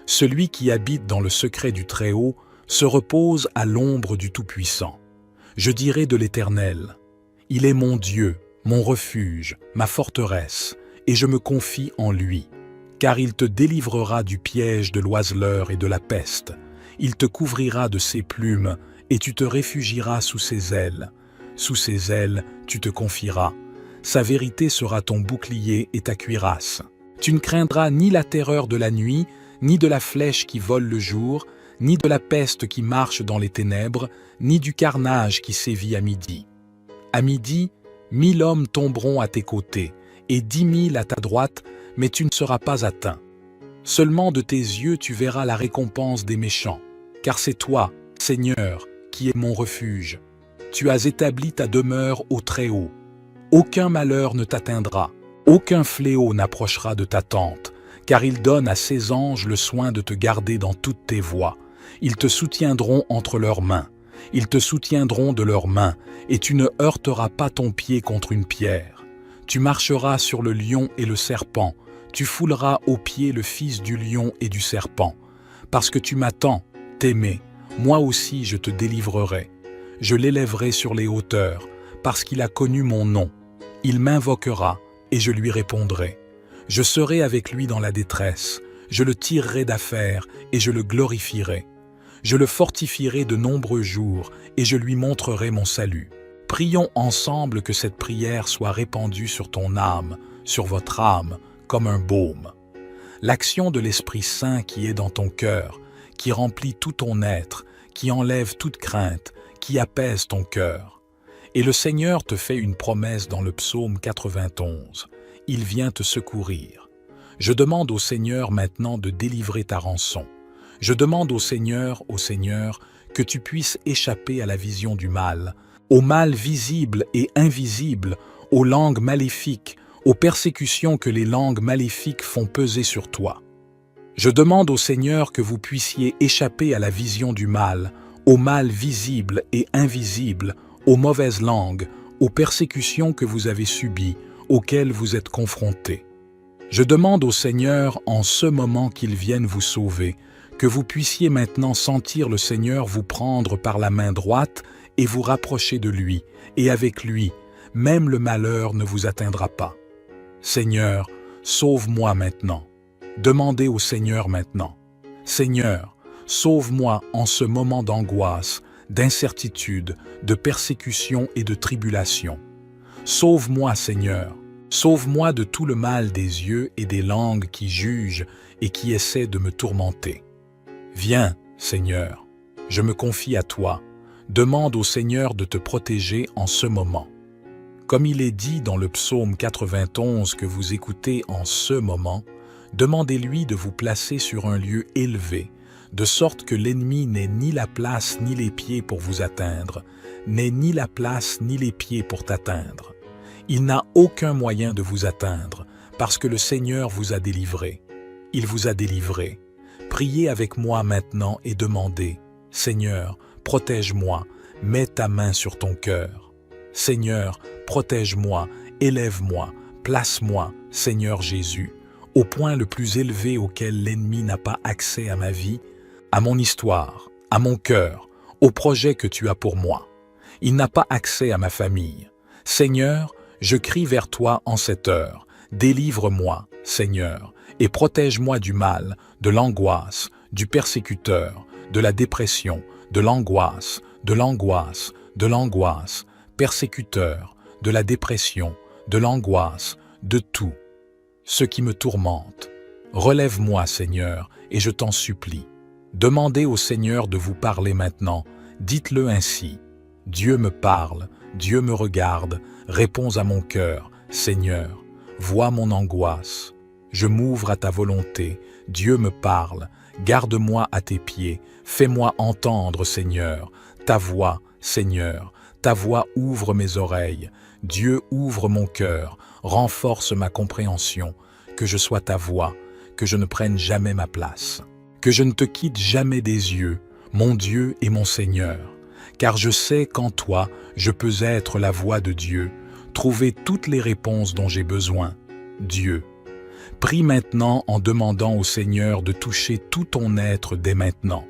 Celui qui habite dans le secret du Très-Haut se repose à l'ombre du Tout-Puissant. Je dirai de l'Éternel, « Il est mon Dieu, mon refuge, ma forteresse, et je me confie en lui. Car il te délivrera du piège de l'oiseleur et de la peste. Il te couvrira de ses plumes, et tu te réfugieras sous ses ailes. Sous ses ailes, tu te confieras. Sa vérité sera ton bouclier et ta cuirasse. Tu ne craindras ni la terreur de la nuit, ni de la flèche qui vole le jour, ni de la peste qui marche dans les ténèbres, ni du carnage qui sévit à midi. À midi, 1000 hommes tomberont à tes côtés, et 10 000 à ta droite, mais tu ne seras pas atteint. Seulement de tes yeux tu verras la récompense des méchants, car c'est toi, Seigneur, qui es mon refuge. Tu as établi ta demeure au Très-Haut. Aucun malheur ne t'atteindra, aucun fléau n'approchera de ta tente, car il donne à ses anges le soin de te garder dans toutes tes voies. Ils te soutiendront entre leurs mains, ils te soutiendront de leurs mains, et tu ne heurteras pas ton pied contre une pierre. Tu marcheras sur le lion et le serpent, tu fouleras aux pieds le fils du lion et du serpent. Parce que tu m'attends, t'aimer, moi aussi je te délivrerai. Je l'élèverai sur les hauteurs, parce qu'il a connu mon nom. Il m'invoquera, et je lui répondrai. Je serai avec lui dans la détresse, je le tirerai d'affaire, et je le glorifierai. Je le fortifierai de nombreux jours, et je lui montrerai mon salut. Prions ensemble que cette prière soit répandue sur ton âme, sur votre âme, comme un baume. L'action de l'Esprit Saint qui est dans ton cœur, qui remplit tout ton être, qui enlève toute crainte, qui apaise ton cœur. Et le Seigneur te fait une promesse dans le psaume 91. Il vient te secourir. Je demande au Seigneur maintenant de délivrer ta rançon. Je demande au Seigneur, que tu puisses échapper à la vision du mal, au mal visible et invisible, aux langues maléfiques, aux persécutions que les langues maléfiques font peser sur toi. Je demande au Seigneur que vous puissiez échapper à la vision du mal, au mal visible et invisible, aux mauvaises langues, aux persécutions que vous avez subies, auxquelles vous êtes confrontés. Je demande au Seigneur, en ce moment qu'il vienne vous sauver, que vous puissiez maintenant sentir le Seigneur vous prendre par la main droite et vous rapprocher de lui, et avec lui, même le malheur ne vous atteindra pas. Seigneur, sauve-moi maintenant. Demandez au Seigneur maintenant. Seigneur, sauve-moi en ce moment d'angoisse, d'incertitude, de persécution et de tribulation. Sauve-moi, Seigneur. Sauve-moi de tout le mal des yeux et des langues qui jugent et qui essaient de me tourmenter. Viens, Seigneur, je me confie à toi. Demande au Seigneur de te protéger en ce moment. Comme il est dit dans le psaume 91 que vous écoutez en ce moment, demandez-lui de vous placer sur un lieu élevé, de sorte que l'ennemi n'ait ni la place ni les pieds pour vous atteindre, n'ait ni la place ni les pieds pour t'atteindre. Il n'a aucun moyen de vous atteindre, parce que le Seigneur vous a délivré. Il vous a délivré. Priez avec moi maintenant et demandez, « Seigneur, protège-moi, mets ta main sur ton cœur. Seigneur, protège-moi, élève-moi, place-moi, Seigneur Jésus, au point le plus élevé auquel l'ennemi n'a pas accès à ma vie, à mon histoire, à mon cœur, au projet que tu as pour moi. Il n'a pas accès à ma famille. Seigneur, je crie vers toi en cette heure. Délivre-moi, Seigneur, et protège-moi du mal, de l'angoisse, du persécuteur, de la dépression, de l'angoisse, de l'angoisse, de l'angoisse, persécuteur, de la dépression, de l'angoisse, de tout. Ce qui me tourmente. Relève-moi, Seigneur, et je t'en supplie. Demandez au Seigneur de vous parler maintenant. Dites-le ainsi. Dieu me parle, Dieu me regarde, réponds à mon cœur, Seigneur. Vois mon angoisse. Je m'ouvre à ta volonté. Dieu me parle. Garde-moi à tes pieds. Fais-moi entendre, Seigneur. Ta voix, Seigneur. Ta voix ouvre mes oreilles. Dieu ouvre mon cœur. Renforce ma compréhension. Que je sois ta voix. Que je ne prenne jamais ma place. Que je ne te quitte jamais des yeux, mon Dieu et mon Seigneur. Car je sais qu'en toi, je peux être la voix de Dieu, trouver toutes les réponses dont j'ai besoin. Dieu. Prie maintenant en demandant au Seigneur de toucher tout ton être dès maintenant.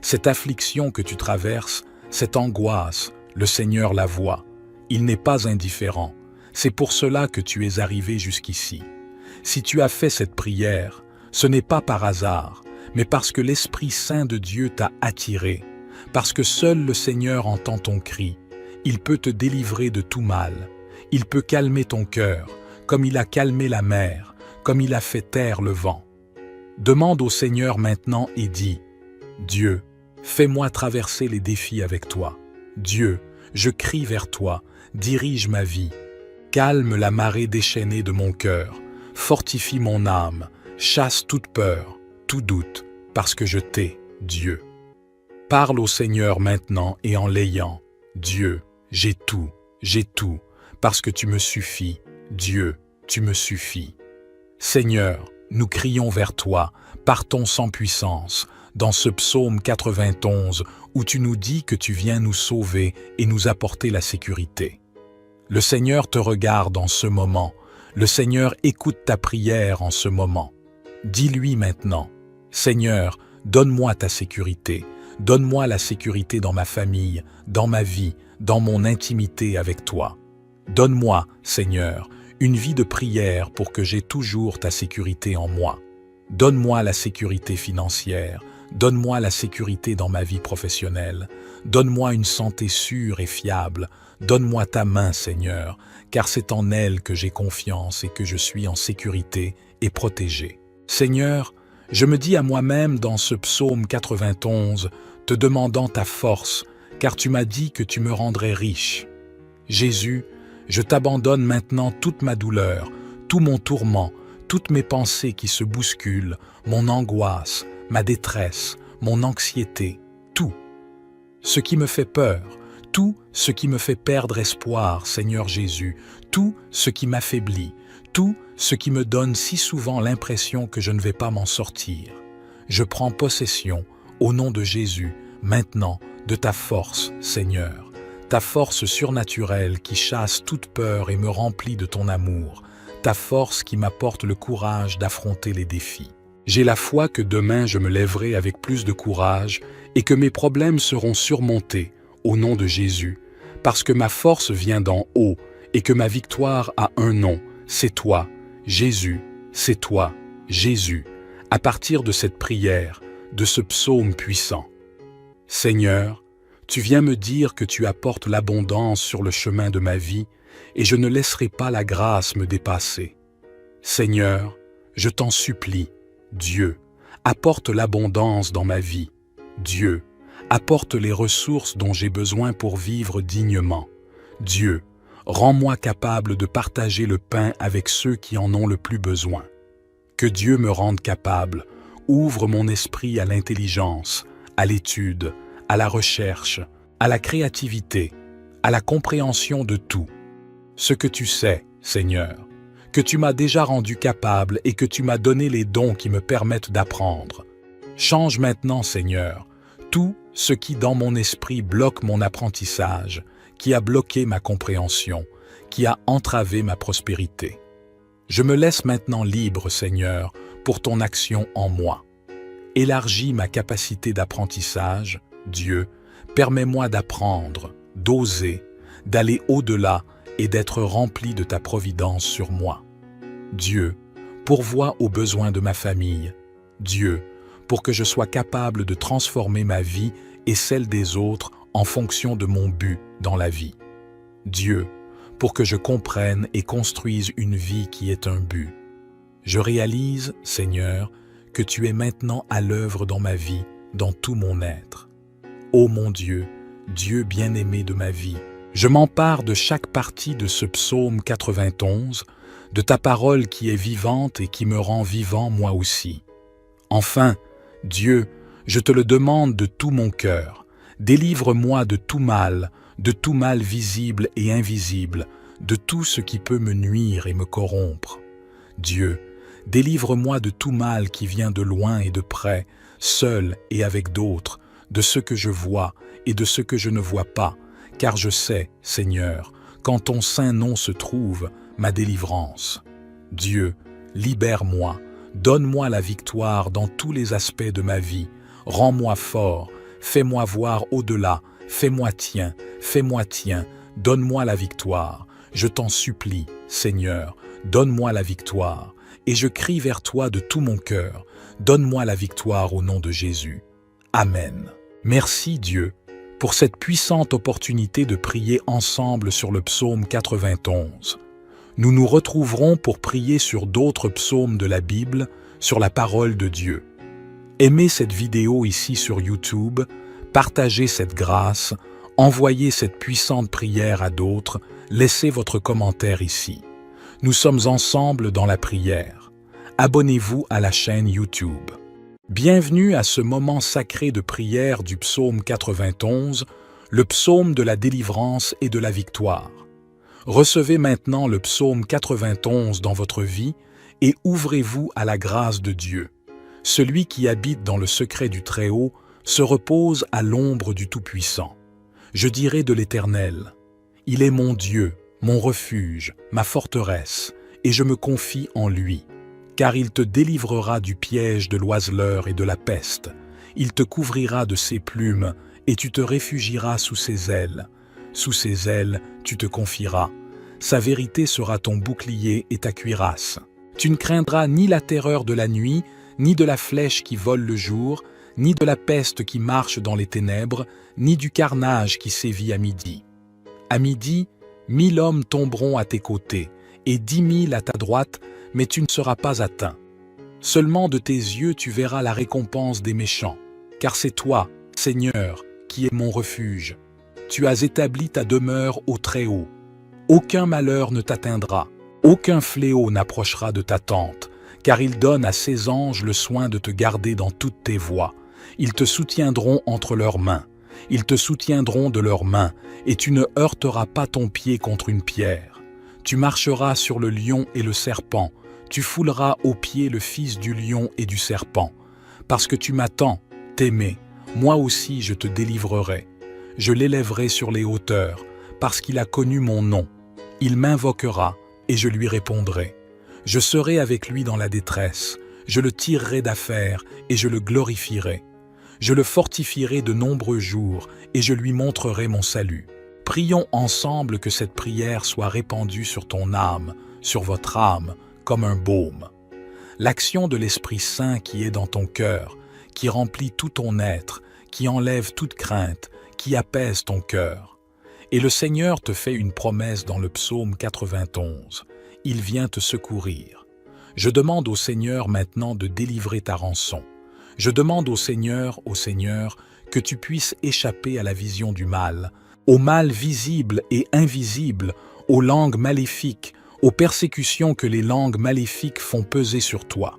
Cette affliction que tu traverses, cette angoisse, le Seigneur la voit. Il n'est pas indifférent. C'est pour cela que tu es arrivé jusqu'ici. Si tu as fait cette prière, ce n'est pas par hasard, mais parce que l'Esprit Saint de Dieu t'a attiré, parce que seul le Seigneur entend ton cri. Il peut te délivrer de tout mal. Il peut calmer ton cœur, comme il a calmé la mer, comme il a fait taire le vent. Demande au Seigneur maintenant et dis, « Dieu, fais-moi traverser les défis avec toi. Dieu, je crie vers toi, dirige ma vie. Calme la marée déchaînée de mon cœur, fortifie mon âme, chasse toute peur, tout doute, parce que je t'ai, Dieu. » Parle au Seigneur maintenant et en l'ayant. Dieu, j'ai tout, parce que tu me suffis. Dieu, tu me suffis. Seigneur, nous crions vers toi, partons sans puissance, dans ce psaume 91 où tu nous dis que tu viens nous sauver et nous apporter la sécurité. Le Seigneur te regarde en ce moment, le Seigneur écoute ta prière en ce moment. Dis-lui maintenant, Seigneur, donne-moi ta sécurité, donne-moi la sécurité dans ma famille, dans ma vie, dans mon intimité avec toi. Donne-moi, Seigneur, une vie de prière pour que j'aie toujours ta sécurité en moi. Donne-moi la sécurité financière, donne-moi la sécurité dans ma vie professionnelle, donne-moi une santé sûre et fiable, donne-moi ta main, Seigneur, car c'est en elle que j'ai confiance et que je suis en sécurité et protégé. Seigneur, Je me dis à moi-même dans ce psaume 91, te demandant ta force, car tu m'as dit que tu me rendrais riche. Jésus, je t'abandonne maintenant toute ma douleur, tout mon tourment, toutes mes pensées qui se bousculent, mon angoisse, ma détresse, mon anxiété, tout. Ce qui me fait peur, tout ce qui me fait perdre espoir, Seigneur Jésus, tout ce qui m'affaiblit, tout ce qui me donne si souvent l'impression que je ne vais pas m'en sortir. Je prends possession, au nom de Jésus, maintenant, de ta force, Seigneur, ta force surnaturelle qui chasse toute peur et me remplit de ton amour, ta force qui m'apporte le courage d'affronter les défis. J'ai la foi que demain je me lèverai avec plus de courage et que mes problèmes seront surmontés, au nom de Jésus, parce que ma force vient d'en haut et que ma victoire a un nom, c'est toi, Jésus, c'est toi, Jésus, à partir de cette prière, de ce psaume puissant. Seigneur, tu viens me dire que tu apportes l'abondance sur le chemin de ma vie et je ne laisserai pas la grâce me dépasser. Seigneur, je t'en supplie, Dieu, apporte l'abondance dans ma vie. Dieu, apporte les ressources dont j'ai besoin pour vivre dignement. Dieu, rends-moi capable de partager le pain avec ceux qui en ont le plus besoin. Que Dieu me rende capable, ouvre mon esprit à l'intelligence, à l'étude, à la recherche, à la créativité, à la compréhension de tout. Ce que tu sais, Seigneur, que tu m'as déjà rendu capable et que tu m'as donné les dons qui me permettent d'apprendre. Change maintenant, Seigneur, tout ce qui dans mon esprit bloque mon apprentissage, qui a bloqué ma compréhension, qui a entravé ma prospérité. Je me laisse maintenant libre, Seigneur, pour ton action en moi. Élargis ma capacité d'apprentissage, Dieu, permets-moi d'apprendre, d'oser, d'aller au-delà et d'être rempli de ta providence sur moi. Dieu, pourvois aux besoins de ma famille. Dieu, pour que je sois capable de transformer ma vie et celle des autres en fonction de mon but dans la vie. Dieu, pour que je comprenne et construise une vie qui est un but. Je réalise, Seigneur, que tu es maintenant à l'œuvre dans ma vie, dans tout mon être. Ô mon Dieu, Dieu bien-aimé de ma vie, je m'empare de chaque partie de ce psaume 91, de ta parole qui est vivante et qui me rend vivant moi aussi. Enfin, Dieu, je te le demande de tout mon cœur, délivre-moi de tout mal visible et invisible, de tout ce qui peut me nuire et me corrompre. Dieu, délivre-moi de tout mal qui vient de loin et de près, seul et avec d'autres, de ce que je vois et de ce que je ne vois pas, car je sais, Seigneur, qu'en ton saint nom se trouve ma délivrance. Dieu, libère-moi, donne-moi la victoire dans tous les aspects de ma vie, rends-moi fort, fais-moi voir au-delà, fais-moi tien, donne-moi la victoire. Je t'en supplie, Seigneur, donne-moi la victoire. Et je crie vers toi de tout mon cœur, donne-moi la victoire au nom de Jésus. Amen. Merci Dieu pour cette puissante opportunité de prier ensemble sur le psaume 91. Nous nous retrouverons pour prier sur d'autres psaumes de la Bible, sur la parole de Dieu. Aimez cette vidéo ici sur YouTube, partagez cette grâce, envoyez cette puissante prière à d'autres, laissez votre commentaire ici. Nous sommes ensemble dans la prière. Abonnez-vous à la chaîne YouTube. Bienvenue à ce moment sacré de prière du psaume 91, le psaume de la délivrance et de la victoire. Recevez maintenant le psaume 91 dans votre vie et ouvrez-vous à la grâce de Dieu. Celui qui habite dans le secret du Très-Haut se repose à l'ombre du Tout-Puissant. Je dirai de l'Éternel, « Il est mon Dieu, mon refuge, ma forteresse, et je me confie en lui. Car il te délivrera du piège de l'oiseleur et de la peste. Il te couvrira de ses plumes, et tu te réfugieras sous ses ailes. Sous ses ailes, tu te confieras. Sa vérité sera ton bouclier et ta cuirasse. Tu ne craindras ni la terreur de la nuit, ni de la flèche qui vole le jour, ni de la peste qui marche dans les ténèbres, ni du carnage qui sévit à midi. À midi, 1000 hommes tomberont à tes côtés, et 10 000 à ta droite, mais tu ne seras pas atteint. Seulement de tes yeux tu verras la récompense des méchants, car c'est toi, Seigneur, qui es mon refuge. Tu as établi ta demeure au Très-Haut. Aucun malheur ne t'atteindra, aucun fléau n'approchera de ta tente, car il donne à ses anges le soin de te garder dans toutes tes voies. Ils te soutiendront entre leurs mains, ils te soutiendront de leurs mains, et tu ne heurteras pas ton pied contre une pierre. Tu marcheras sur le lion et le serpent, tu fouleras aux pieds le fils du lion et du serpent. Parce que tu m'attends, t'aimer, moi aussi je te délivrerai. Je l'élèverai sur les hauteurs, parce qu'il a connu mon nom. Il m'invoquera, et je lui répondrai. Je serai avec lui dans la détresse, je le tirerai d'affaire, et je le glorifierai. Je le fortifierai de nombreux jours, et je lui montrerai mon salut. Prions ensemble que cette prière soit répandue sur ton âme, sur votre âme, comme un baume. L'action de l'Esprit Saint qui est dans ton cœur, qui remplit tout ton être, qui enlève toute crainte, qui apaise ton cœur. Et le Seigneur te fait une promesse dans le psaume 91. Il vient te secourir. Je demande au Seigneur maintenant de délivrer ta rançon. Je demande au Seigneur, que tu puisses échapper à la vision du mal, au mal visible et invisible, aux langues maléfiques, aux persécutions que les langues maléfiques font peser sur toi.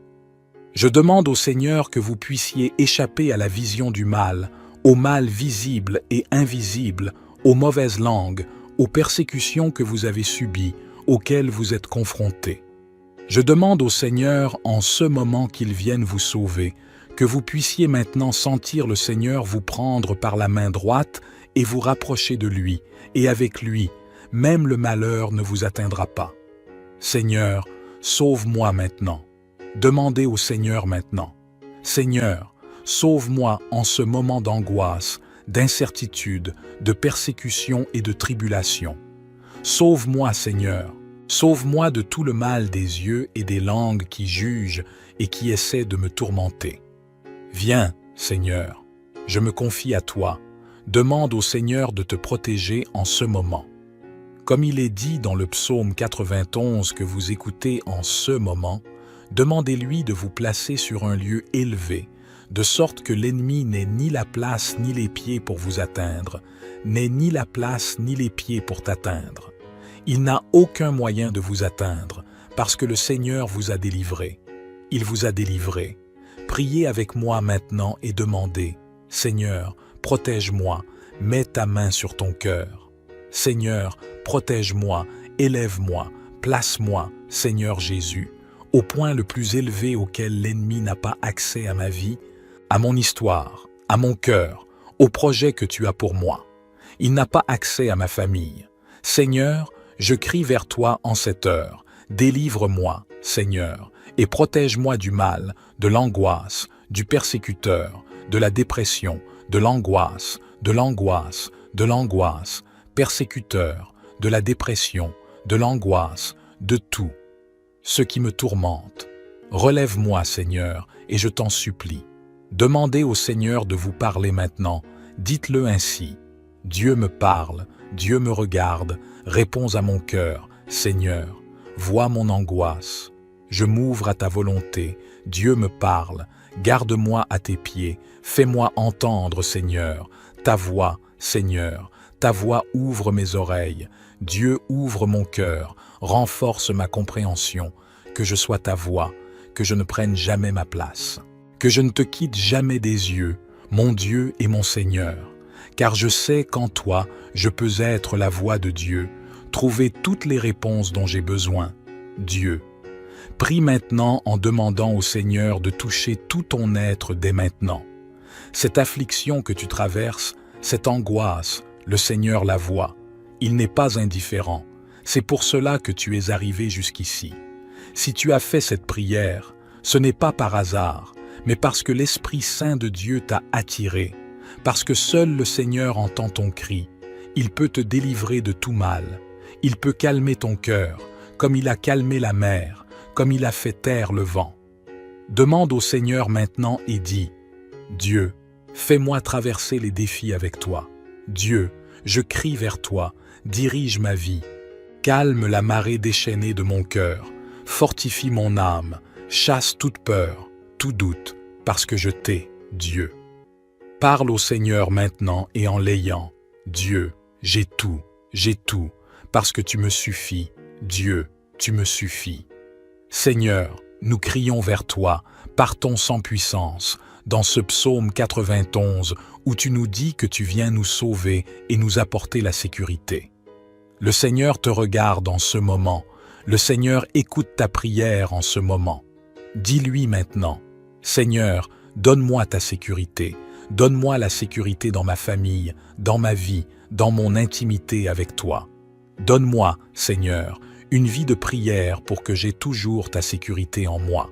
Je demande au Seigneur que vous puissiez échapper à la vision du mal, au mal visible et invisible, aux mauvaises langues, aux persécutions que vous avez subies, auxquelles vous êtes confrontés. Je demande au Seigneur, en ce moment qu'il vienne vous sauver, que vous puissiez maintenant sentir le Seigneur vous prendre par la main droite et vous rapprocher de lui, et avec lui, même le malheur ne vous atteindra pas. Seigneur, sauve-moi maintenant. Demandez au Seigneur maintenant. Seigneur, sauve-moi en ce moment d'angoisse, d'incertitude, de persécution et de tribulation. Sauve-moi, Seigneur. Sauve-moi de tout le mal des yeux et des langues qui jugent et qui essaient de me tourmenter. Viens, Seigneur, je me confie à toi. Demande au Seigneur de te protéger en ce moment. Comme il est dit dans le psaume 91 que vous écoutez en ce moment, demandez-lui de vous placer sur un lieu élevé, de sorte que l'ennemi n'ait ni la place ni les pieds pour vous atteindre, n'ait ni la place ni les pieds pour t'atteindre. Il n'a aucun moyen de vous atteindre, parce que le Seigneur vous a délivré. Il vous a délivré. Priez avec moi maintenant et demandez, « Seigneur, protège-moi, mets ta main sur ton cœur. Seigneur, protège-moi, élève-moi, place-moi, Seigneur Jésus, au point le plus élevé auquel l'ennemi n'a pas accès à ma vie, à mon histoire, à mon cœur, au projet que tu as pour moi. Il n'a pas accès à ma famille. Seigneur, je crie vers toi en cette heure. Délivre-moi, Seigneur, et protège-moi du mal, de l'angoisse, du persécuteur, de la dépression, de l'angoisse, de l'angoisse, de l'angoisse, persécuteur, de la dépression, de l'angoisse, de tout. Ce qui me tourmente. Relève-moi, Seigneur, et je t'en supplie. Demandez au Seigneur de vous parler maintenant. Dites-le ainsi. Dieu me parle, Dieu me regarde, réponds à mon cœur. Seigneur, vois mon angoisse. Je m'ouvre à ta volonté. Dieu me parle. Garde-moi à tes pieds. Fais-moi entendre, Seigneur, ta voix, Seigneur. Ta voix ouvre mes oreilles. Dieu ouvre mon cœur. Renforce ma compréhension. Que je sois ta voix. Que je ne prenne jamais ma place. Que je ne te quitte jamais des yeux, mon Dieu et mon Seigneur. Car je sais qu'en toi, je peux être la voix de Dieu, trouver toutes les réponses dont j'ai besoin. Dieu. Prie maintenant en demandant au Seigneur de toucher tout ton être dès maintenant. Cette affliction que tu traverses, cette angoisse, le Seigneur la voit. Il n'est pas indifférent. C'est pour cela que tu es arrivé jusqu'ici. Si tu as fait cette prière, ce n'est pas par hasard, mais parce que l'Esprit Saint de Dieu t'a attiré, parce que seul le Seigneur entend ton cri. Il peut te délivrer de tout mal. Il peut calmer ton cœur, comme il a calmé la mer, comme il a fait taire le vent. Demande au Seigneur maintenant et dis, « Dieu, fais-moi traverser les défis avec toi. Dieu, je crie vers toi, dirige ma vie. Calme la marée déchaînée de mon cœur, fortifie mon âme, Chasse toute peur, tout doute, parce que je t'ai, Dieu. Parle au Seigneur maintenant et en l'ayant. Dieu, j'ai tout, parce que tu me suffis. Dieu, tu me suffis. Seigneur, nous crions vers toi, partons sans puissance, dans ce psaume 91 où tu nous dis que tu viens nous sauver et nous apporter la sécurité. Le Seigneur te regarde en ce moment, le Seigneur écoute ta prière en ce moment. Dis-lui maintenant, Seigneur, donne-moi ta sécurité, donne-moi la sécurité dans ma famille, dans ma vie, dans mon intimité avec toi. Donne-moi, Seigneur, une vie de prière pour que j'aie toujours ta sécurité en moi.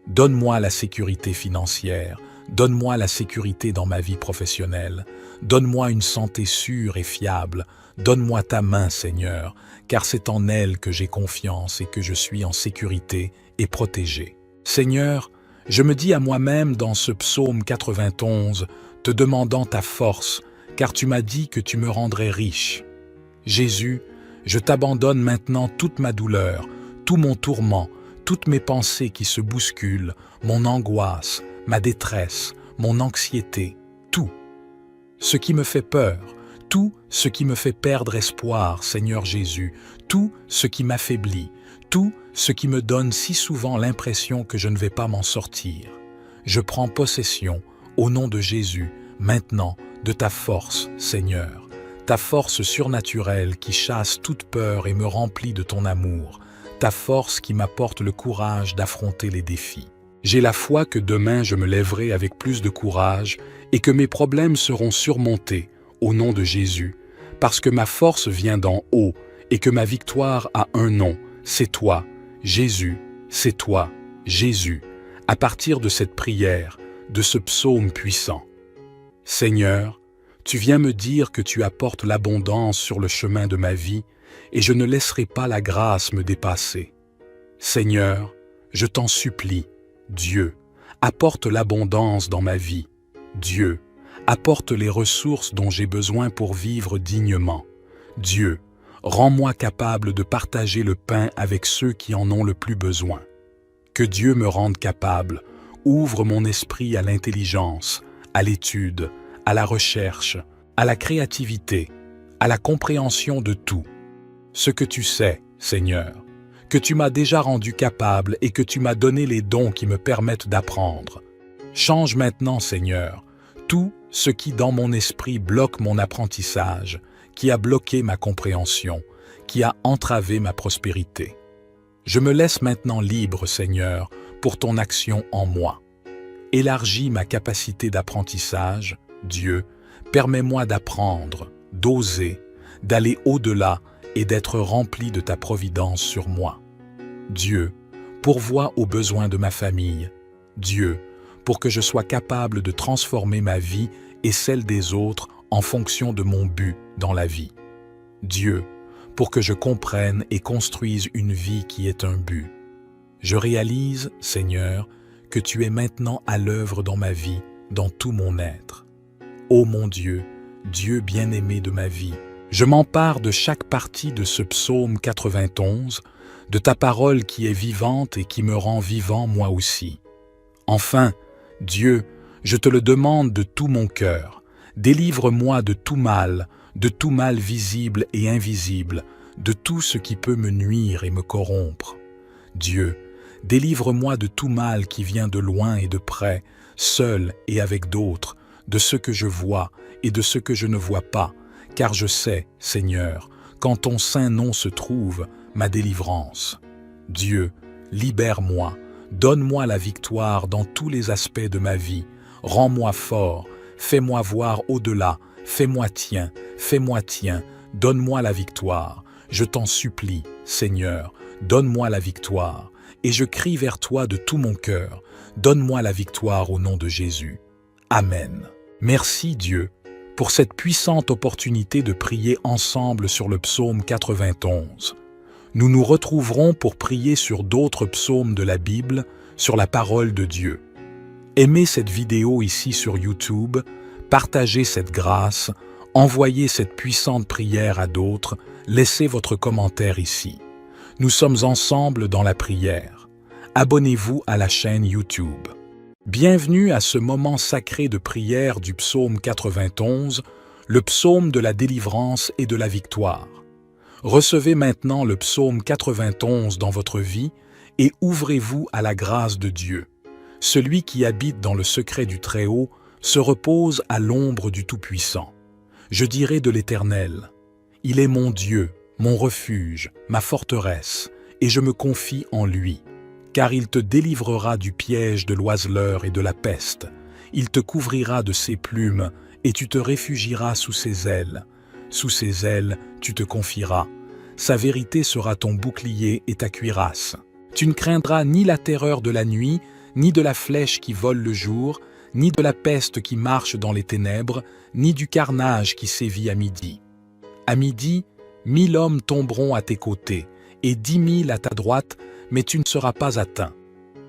Donne-moi la sécurité financière, donne-moi la sécurité dans ma vie professionnelle, donne-moi une santé sûre et fiable, donne-moi ta main, Seigneur, car c'est en elle que j'ai confiance et que je suis en sécurité et protégé. Seigneur, je me dis à moi-même dans ce psaume 91, te demandant ta force, car tu m'as dit que tu me rendrais riche. Jésus, je t'abandonne maintenant toute ma douleur, tout mon tourment, toutes mes pensées qui se bousculent, mon angoisse, ma détresse, mon anxiété, tout. Ce qui me fait peur, tout ce qui me fait perdre espoir, Seigneur Jésus, tout ce qui m'affaiblit, tout ce qui me donne si souvent l'impression que je ne vais pas m'en sortir. Je prends possession, au nom de Jésus, maintenant, de ta force, Seigneur, ta force surnaturelle qui chasse toute peur et me remplit de ton amour, ta force qui m'apporte le courage d'affronter les défis. J'ai la foi que demain je me lèverai avec plus de courage et que mes problèmes seront surmontés, au nom de Jésus, parce que ma force vient d'en haut et que ma victoire a un nom, c'est toi, Jésus, c'est toi, Jésus, à partir de cette prière, de ce psaume puissant. Seigneur, tu viens me dire que tu apportes l'abondance sur le chemin de ma vie et je ne laisserai pas la grâce me dépasser. Seigneur, je t'en supplie, Dieu, apporte l'abondance dans ma vie. Dieu, apporte les ressources dont j'ai besoin pour vivre dignement. Dieu, rends-moi capable de partager le pain avec ceux qui en ont le plus besoin. Que Dieu me rende capable, ouvre mon esprit à l'intelligence, à l'étude, à la recherche, à la créativité, à la compréhension de tout. Ce que tu sais, Seigneur, que tu m'as déjà rendu capable et que tu m'as donné les dons qui me permettent d'apprendre. Change maintenant, Seigneur, tout ce qui dans mon esprit bloque mon apprentissage, qui a bloqué ma compréhension, qui a entravé ma prospérité. Je me laisse maintenant libre, Seigneur, pour ton action en moi. Élargis ma capacité d'apprentissage, Dieu, permets-moi d'apprendre, d'oser, d'aller au-delà et d'être rempli de ta providence sur moi. Dieu, pourvois aux besoins de ma famille. Dieu, pour que je sois capable de transformer ma vie et celle des autres en fonction de mon but dans la vie. Dieu, pour que je comprenne et construise une vie qui est un but. Je réalise, Seigneur, que tu es maintenant à l'œuvre dans ma vie, dans tout mon être. Ô mon Dieu, Dieu bien-aimé de ma vie, je m'empare de chaque partie de ce psaume 91, de ta parole qui est vivante et qui me rend vivant moi aussi. Enfin, Dieu, je te le demande de tout mon cœur, délivre-moi de tout mal visible et invisible, de tout ce qui peut me nuire et me corrompre. Dieu, délivre-moi de tout mal qui vient de loin et de près, seul et avec d'autres, de ce que je vois et de ce que je ne vois pas, car je sais, Seigneur, qu'en ton saint nom se trouve ma délivrance. Dieu, libère-moi, donne-moi la victoire dans tous les aspects de ma vie, rends-moi fort, fais-moi voir au-delà, fais-moi tien, donne-moi la victoire. Je t'en supplie, Seigneur, donne-moi la victoire. Et je crie vers toi de tout mon cœur, donne-moi la victoire au nom de Jésus. Amen. Merci Dieu pour cette puissante opportunité de prier ensemble sur le psaume 91. Nous nous retrouverons pour prier sur d'autres psaumes de la Bible, sur la parole de Dieu. Aimez cette vidéo ici sur YouTube, partagez cette grâce, envoyez cette puissante prière à d'autres, laissez votre commentaire ici. Nous sommes ensemble dans la prière. abonnez-vous à la chaîne YouTube. Bienvenue à ce moment sacré de prière du psaume 91, le psaume de la délivrance et de la victoire. Recevez maintenant le psaume 91 dans votre vie et ouvrez-vous à la grâce de Dieu. Celui qui habite dans le secret du Très-Haut se repose à l'ombre du Tout-Puissant. Je dirai de l'Éternel, « Il est mon Dieu, mon refuge, ma forteresse, et je me confie en lui. Car il te délivrera du piège de l'oiseleur et de la peste. Il te couvrira de ses plumes, et tu te réfugieras sous ses ailes. Sous ses ailes, tu te confieras. Sa vérité sera ton bouclier et ta cuirasse. Tu ne craindras ni la terreur de la nuit, ni de la flèche qui vole le jour, ni de la peste qui marche dans les ténèbres, ni du carnage qui sévit à midi. À midi, 1000 hommes tomberont à tes côtés, et 10 000 à ta droite, mais tu ne seras pas atteint.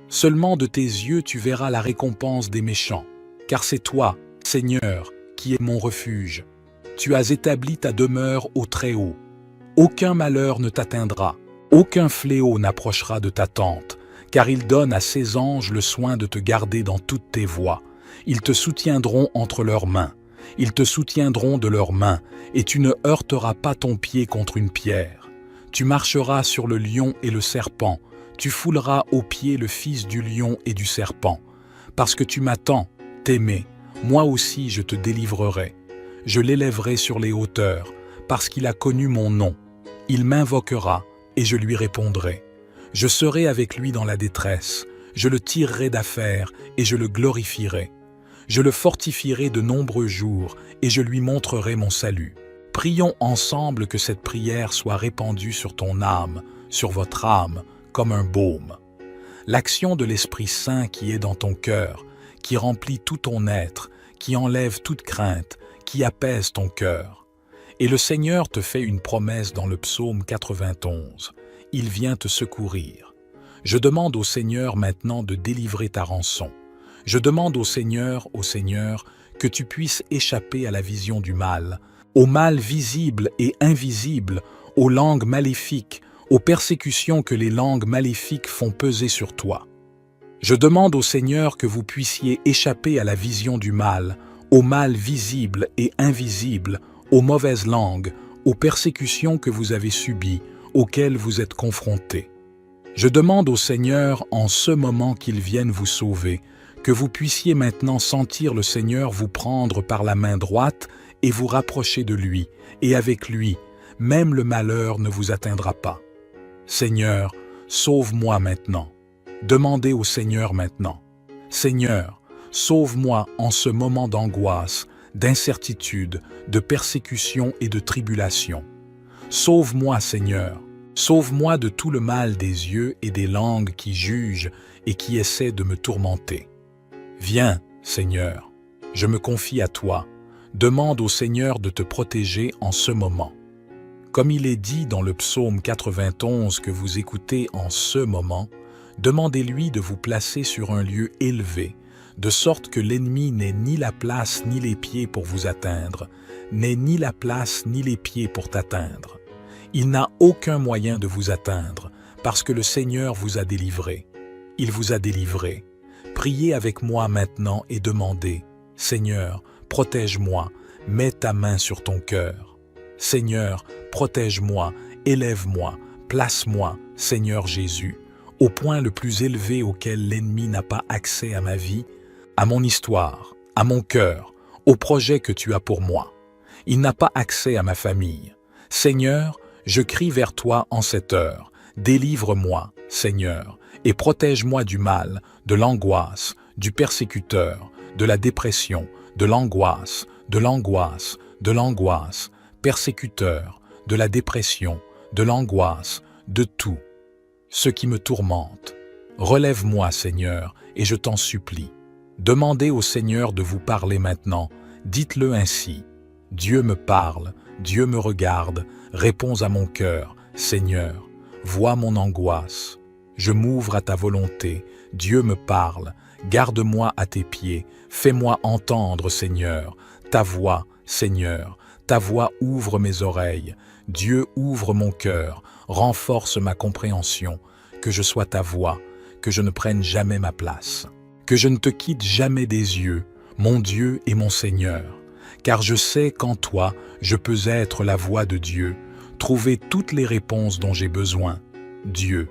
Seulement de tes yeux tu verras la récompense des méchants, car c'est toi, Seigneur, qui es mon refuge. Tu as établi ta demeure au Très-Haut. Aucun malheur ne t'atteindra, aucun fléau n'approchera de ta tente, car il donne à ses anges le soin de te garder dans toutes tes voies. Ils te soutiendront entre leurs mains. Ils te soutiendront de leurs mains, et tu ne heurteras pas ton pied contre une pierre. Tu marcheras sur le lion et le serpent, tu fouleras aux pieds le fils du lion et du serpent. Parce que tu m'attends, t'aimer, moi aussi je te délivrerai. Je l'élèverai sur les hauteurs, parce qu'il a connu mon nom. Il m'invoquera, et je lui répondrai. Je serai avec lui dans la détresse, je le tirerai d'affaire, et je le glorifierai. Je le fortifierai de nombreux jours, et je lui montrerai mon salut. Prions ensemble que cette prière soit répandue sur ton âme, sur votre âme, comme un baume. L'action de l'Esprit Saint qui est dans ton cœur, qui remplit tout ton être, qui enlève toute crainte, qui apaise ton cœur. Et le Seigneur te fait une promesse dans le psaume 91. Il vient te secourir. Je demande au Seigneur maintenant de délivrer ta rançon. Je demande au Seigneur, que tu puisses échapper à la vision du mal, au mal visible et invisible, aux langues maléfiques, aux persécutions que les langues maléfiques font peser sur toi. Je demande au Seigneur que vous puissiez échapper à la vision du mal, au mal visible et invisible, aux mauvaises langues, aux persécutions que vous avez subies, auxquelles vous êtes confrontés. Je demande au Seigneur, en ce moment qu'il vienne vous sauver, que vous puissiez maintenant sentir le Seigneur vous prendre par la main droite et vous rapprocher de lui, et avec lui, même le malheur ne vous atteindra pas. Seigneur, sauve-moi maintenant. Demandez au Seigneur maintenant. Seigneur, sauve-moi en ce moment d'angoisse, d'incertitude, de persécution et de tribulation. Sauve-moi, Seigneur. Sauve-moi de tout le mal des yeux et des langues qui jugent et qui essaient de me tourmenter. Viens, Seigneur, je me confie à toi. Demande au Seigneur de te protéger en ce moment. Comme il est dit dans le psaume 91 que vous écoutez en ce moment, demandez-lui de vous placer sur un lieu élevé, de sorte que l'ennemi n'ait ni la place ni les pieds pour vous atteindre, n'ait ni la place ni les pieds pour t'atteindre. Il n'a aucun moyen de vous atteindre, parce que le Seigneur vous a délivré. Il vous a délivré. Priez avec moi maintenant et demandez, « Seigneur, protège-moi, mets ta main sur ton cœur. Seigneur, protège-moi, élève-moi, place-moi, Seigneur Jésus, au point le plus élevé auquel l'ennemi n'a pas accès à ma vie, à mon histoire, à mon cœur, au projet que tu as pour moi. Il n'a pas accès à ma famille. Seigneur, je crie vers toi en cette heure. Délivre-moi, Seigneur, et protège-moi du mal, de l'angoisse, du persécuteur, de la dépression, de l'angoisse, de l'angoisse, de l'angoisse, persécuteur, de la dépression, de l'angoisse, de tout. Ce qui me tourmente. Relève-moi, Seigneur, et je t'en supplie. Demandez au Seigneur de vous parler maintenant. Dites-le ainsi. Dieu me parle, Dieu me regarde, réponds à mon cœur, Seigneur. Vois mon angoisse. Je m'ouvre à ta volonté. Dieu me parle. Garde-moi à tes pieds. Fais-moi entendre, Seigneur, ta voix, Seigneur. Ta voix ouvre mes oreilles. Dieu ouvre mon cœur. Renforce ma compréhension. Que je sois ta voix. que je ne prenne jamais ma place, que je ne te quitte jamais des yeux, mon Dieu et mon Seigneur, car je sais qu'en toi, je peux être la voix de Dieu, trouver toutes les réponses dont j'ai besoin. Dieu,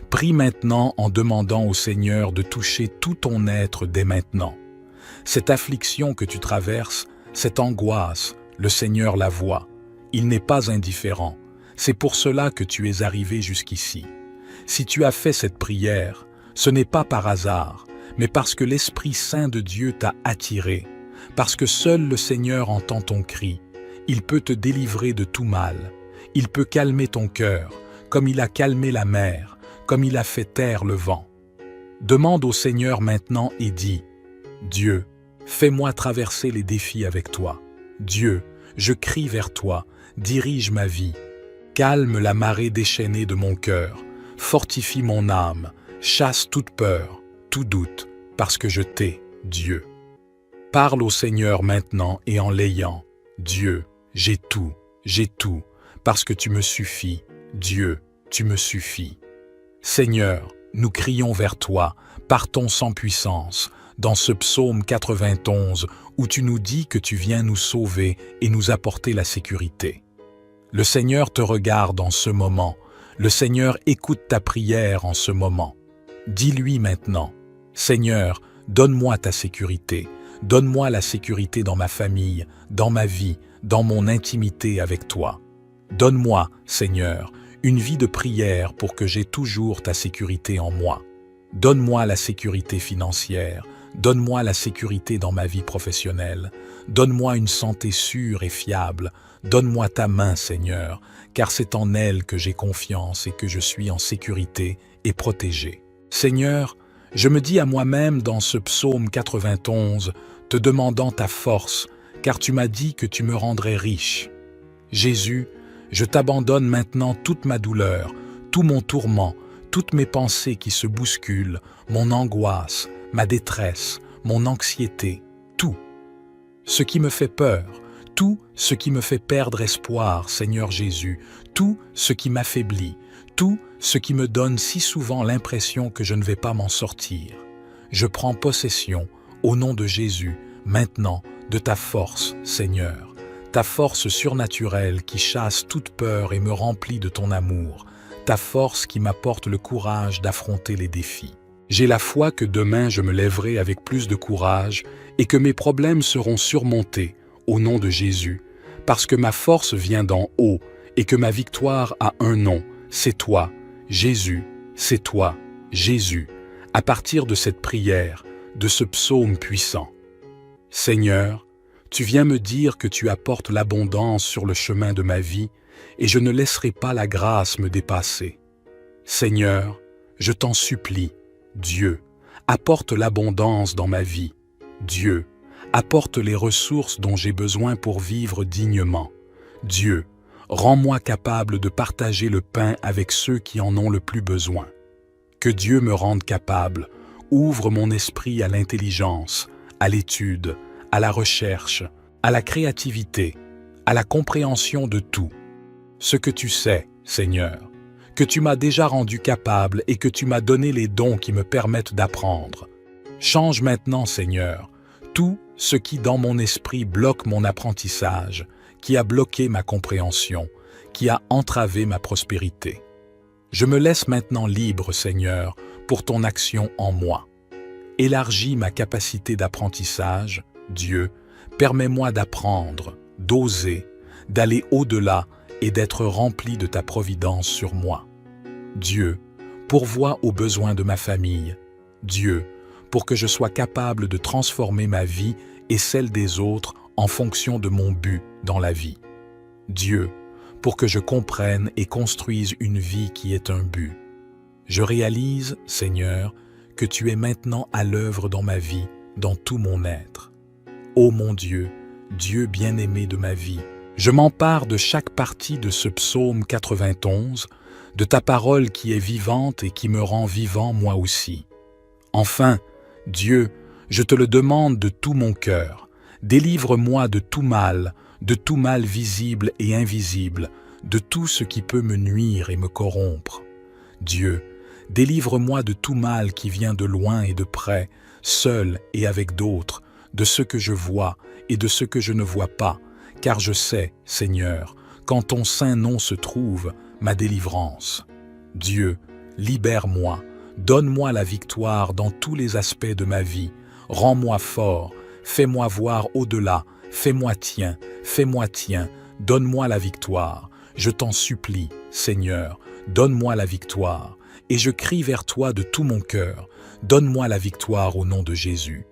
prie maintenant en demandant au Seigneur de toucher tout ton être dès maintenant. Cette affliction que tu traverses, cette angoisse, le Seigneur la voit. Il n'est pas indifférent. C'est pour cela que tu es arrivé jusqu'ici. Si tu as fait cette prière, ce n'est pas par hasard, mais parce que l'Esprit Saint de Dieu t'a attiré, parce que seul le Seigneur entend ton cri. Il peut te délivrer de tout mal. Il peut calmer ton cœur, comme il a calmé la mer, comme il a fait taire le vent. Demande au Seigneur maintenant et dis, « Dieu, fais-moi traverser les défis avec toi. Dieu, je crie vers toi, dirige ma vie. Calme la marée déchaînée de mon cœur, fortifie mon âme, chasse toute peur, tout doute, parce que je t'ai, Dieu. » Parle au Seigneur maintenant et en l'ayant. « Dieu, j'ai tout, parce que tu me suffis. Dieu, tu me suffis. » Seigneur, nous crions vers toi, partons sans puissance, dans ce psaume 91 où tu nous dis que tu viens nous sauver et nous apporter la sécurité. Le Seigneur te regarde en ce moment, le Seigneur écoute ta prière en ce moment. Dis-lui maintenant, « Seigneur, donne-moi ta sécurité, donne-moi la sécurité dans ma famille, dans ma vie, dans mon intimité avec toi. Donne-moi, Seigneur, une vie de prière pour que j'aie toujours ta sécurité en moi. Donne-moi la sécurité financière, donne-moi la sécurité dans ma vie professionnelle, donne-moi une santé sûre et fiable, donne-moi ta main, Seigneur, car c'est en elle que j'ai confiance et que je suis en sécurité et protégé. Seigneur, je me dis à moi-même dans ce psaume 91, te demandant ta force, car tu m'as dit que tu me rendrais riche. Jésus, je t'abandonne maintenant toute ma douleur, tout mon tourment, toutes mes pensées qui se bousculent, mon angoisse, ma détresse, mon anxiété, tout. Ce qui me fait peur, tout ce qui me fait perdre espoir, Seigneur Jésus, tout ce qui m'affaiblit, tout ce qui me donne si souvent l'impression que je ne vais pas m'en sortir. Je prends possession, au nom de Jésus, maintenant, de ta force, Seigneur, ta force surnaturelle qui chasse toute peur et me remplit de ton amour, ta force qui m'apporte le courage d'affronter les défis. J'ai la foi que demain je me lèverai avec plus de courage et que mes problèmes seront surmontés, au nom de Jésus, parce que ma force vient d'en haut et que ma victoire a un nom, c'est toi, Jésus, c'est toi, Jésus, à partir de cette prière, de ce psaume puissant. Seigneur, tu viens me dire que tu apportes l'abondance sur le chemin de ma vie et je ne laisserai pas la grâce me dépasser. Seigneur, je t'en supplie, Dieu, apporte l'abondance dans ma vie. Dieu, apporte les ressources dont j'ai besoin pour vivre dignement. Dieu, rends-moi capable de partager le pain avec ceux qui en ont le plus besoin. Que Dieu me rende capable, ouvre mon esprit à l'intelligence, à l'étude, à la recherche, à la créativité, à la compréhension de tout. Ce que tu sais, Seigneur, que tu m'as déjà rendu capable et que tu m'as donné les dons qui me permettent d'apprendre. Change maintenant, Seigneur, tout ce qui dans mon esprit bloque mon apprentissage, qui a bloqué ma compréhension, qui a entravé ma prospérité. Je me laisse maintenant libre, Seigneur, pour ton action en moi. Élargis ma capacité d'apprentissage, Dieu, permets-moi d'apprendre, d'oser, d'aller au-delà et d'être rempli de ta providence sur moi. Dieu, pourvois aux besoins de ma famille. Dieu, pour que je sois capable de transformer ma vie et celle des autres en fonction de mon but dans la vie. Dieu, pour que je comprenne et construise une vie qui est un but. Je réalise, Seigneur, que tu es maintenant à l'œuvre dans ma vie, dans tout mon être. Ô mon Dieu, Dieu bien-aimé de ma vie, je m'empare de chaque partie de ce psaume 91, de ta parole qui est vivante et qui me rend vivant moi aussi. Enfin, Dieu, je te le demande de tout mon cœur, délivre-moi de tout mal visible et invisible, de tout ce qui peut me nuire et me corrompre. Dieu, Délivre-moi de tout mal qui vient de loin et de près, seul et avec d'autres, de ce que je vois et de ce que je ne vois pas, car je sais, Seigneur, qu'en ton saint nom se trouve ma délivrance. Dieu, libère-moi, donne-moi la victoire dans tous les aspects de ma vie, rends-moi fort, fais-moi voir au-delà, fais-moi tien, donne-moi la victoire. Je t'en supplie, Seigneur, donne-moi la victoire. Et je crie vers toi de tout mon cœur, donne-moi la victoire au nom de Jésus.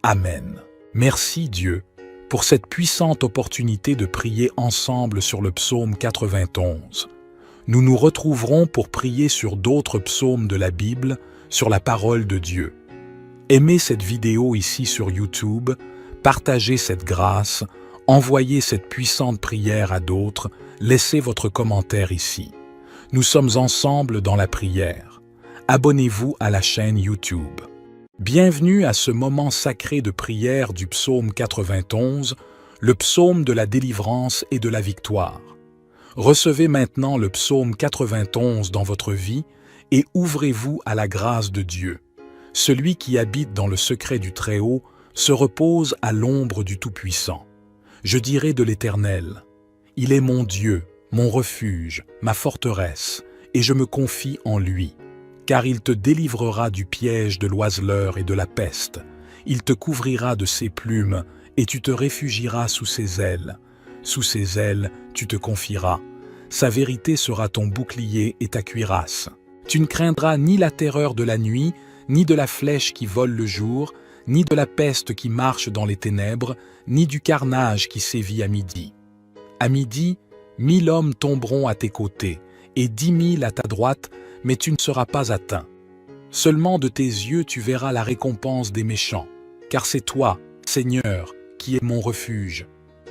Amen. Merci Dieu pour cette puissante opportunité de prier ensemble sur le psaume 91. Nous nous retrouverons pour prier sur d'autres psaumes de la Bible, sur la parole de Dieu. Aimez cette vidéo ici sur YouTube, partagez cette grâce, envoyez cette puissante prière à d'autres, laissez votre commentaire ici. Nous sommes ensemble dans la prière. Abonnez-vous à la chaîne YouTube. Bienvenue à ce moment sacré de prière du psaume 91, le psaume de la délivrance et de la victoire. Recevez maintenant le psaume 91 dans votre vie et ouvrez-vous à la grâce de Dieu. Celui qui habite dans le secret du Très-Haut se repose à l'ombre du Tout-Puissant. Je dirai de l'Éternel, « Il est mon Dieu, mon refuge, ma forteresse, et je me confie en lui. Car il te délivrera du piège de l'oiseleur et de la peste. Il te couvrira de ses plumes, et tu te réfugieras sous ses ailes. Sous ses ailes, tu te confieras. Sa vérité sera ton bouclier et ta cuirasse. Tu ne craindras ni la terreur de la nuit, ni de la flèche qui vole le jour, ni de la peste qui marche dans les ténèbres, ni du carnage qui sévit à midi. À midi, 1000 hommes tomberont à tes côtés, et 10 000 à ta droite, mais tu ne seras pas atteint. Seulement de tes yeux tu verras la récompense des méchants, car c'est toi, Seigneur, qui es mon refuge.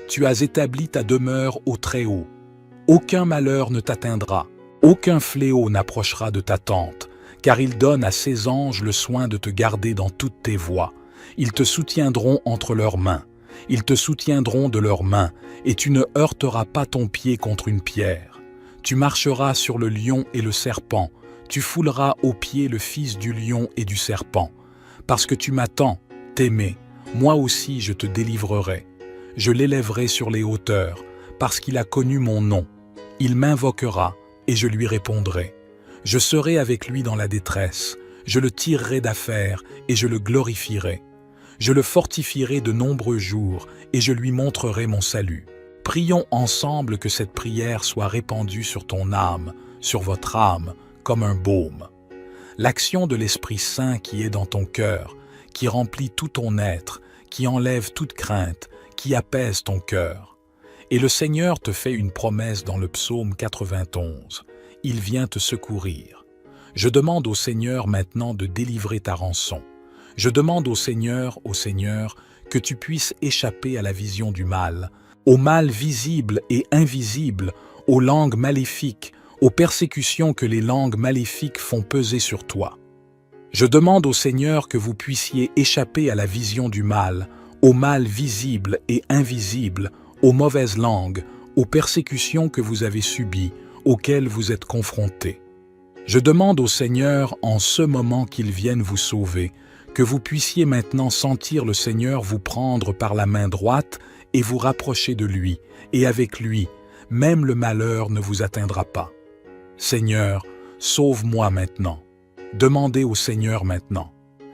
Tu as établi ta demeure au Très-Haut. Aucun malheur ne t'atteindra, aucun fléau n'approchera de ta tente, car il donne à ses anges le soin de te garder dans toutes tes voies. Ils te soutiendront entre leurs mains. Ils te soutiendront de leurs mains, et tu ne heurteras pas ton pied contre une pierre. Tu marcheras sur le lion et le serpent, tu fouleras aux pieds le fils du lion et du serpent. Parce que tu m'attends, t'aimer, moi aussi je te délivrerai. Je l'élèverai sur les hauteurs, parce qu'il a connu mon nom. Il m'invoquera, et je lui répondrai. Je serai avec lui dans la détresse, je le tirerai d'affaire, et je le glorifierai. Je le fortifierai de nombreux jours, et je lui montrerai mon salut. Prions ensemble que cette prière soit répandue sur ton âme, sur votre âme, comme un baume. L'action de l'Esprit Saint qui est dans ton cœur, qui remplit tout ton être, qui enlève toute crainte, qui apaise ton cœur. Et le Seigneur te fait une promesse dans le psaume 91. Il vient te secourir. Je demande au Seigneur maintenant de délivrer ta rançon. Je demande au Seigneur, que tu puisses échapper à la vision du mal, au mal visible et invisible, aux langues maléfiques, aux persécutions que les langues maléfiques font peser sur toi. Je demande au Seigneur que vous puissiez échapper à la vision du mal, au mal visible et invisible, aux mauvaises langues, aux persécutions que vous avez subies, auxquelles vous êtes confrontés. Je demande au Seigneur, en ce moment qu'il vienne vous sauver, que vous puissiez maintenant sentir le Seigneur vous prendre par la main droite et vous rapprocher de lui, et avec lui, même le malheur ne vous atteindra pas. Seigneur, sauve-moi maintenant. Demandez au Seigneur maintenant.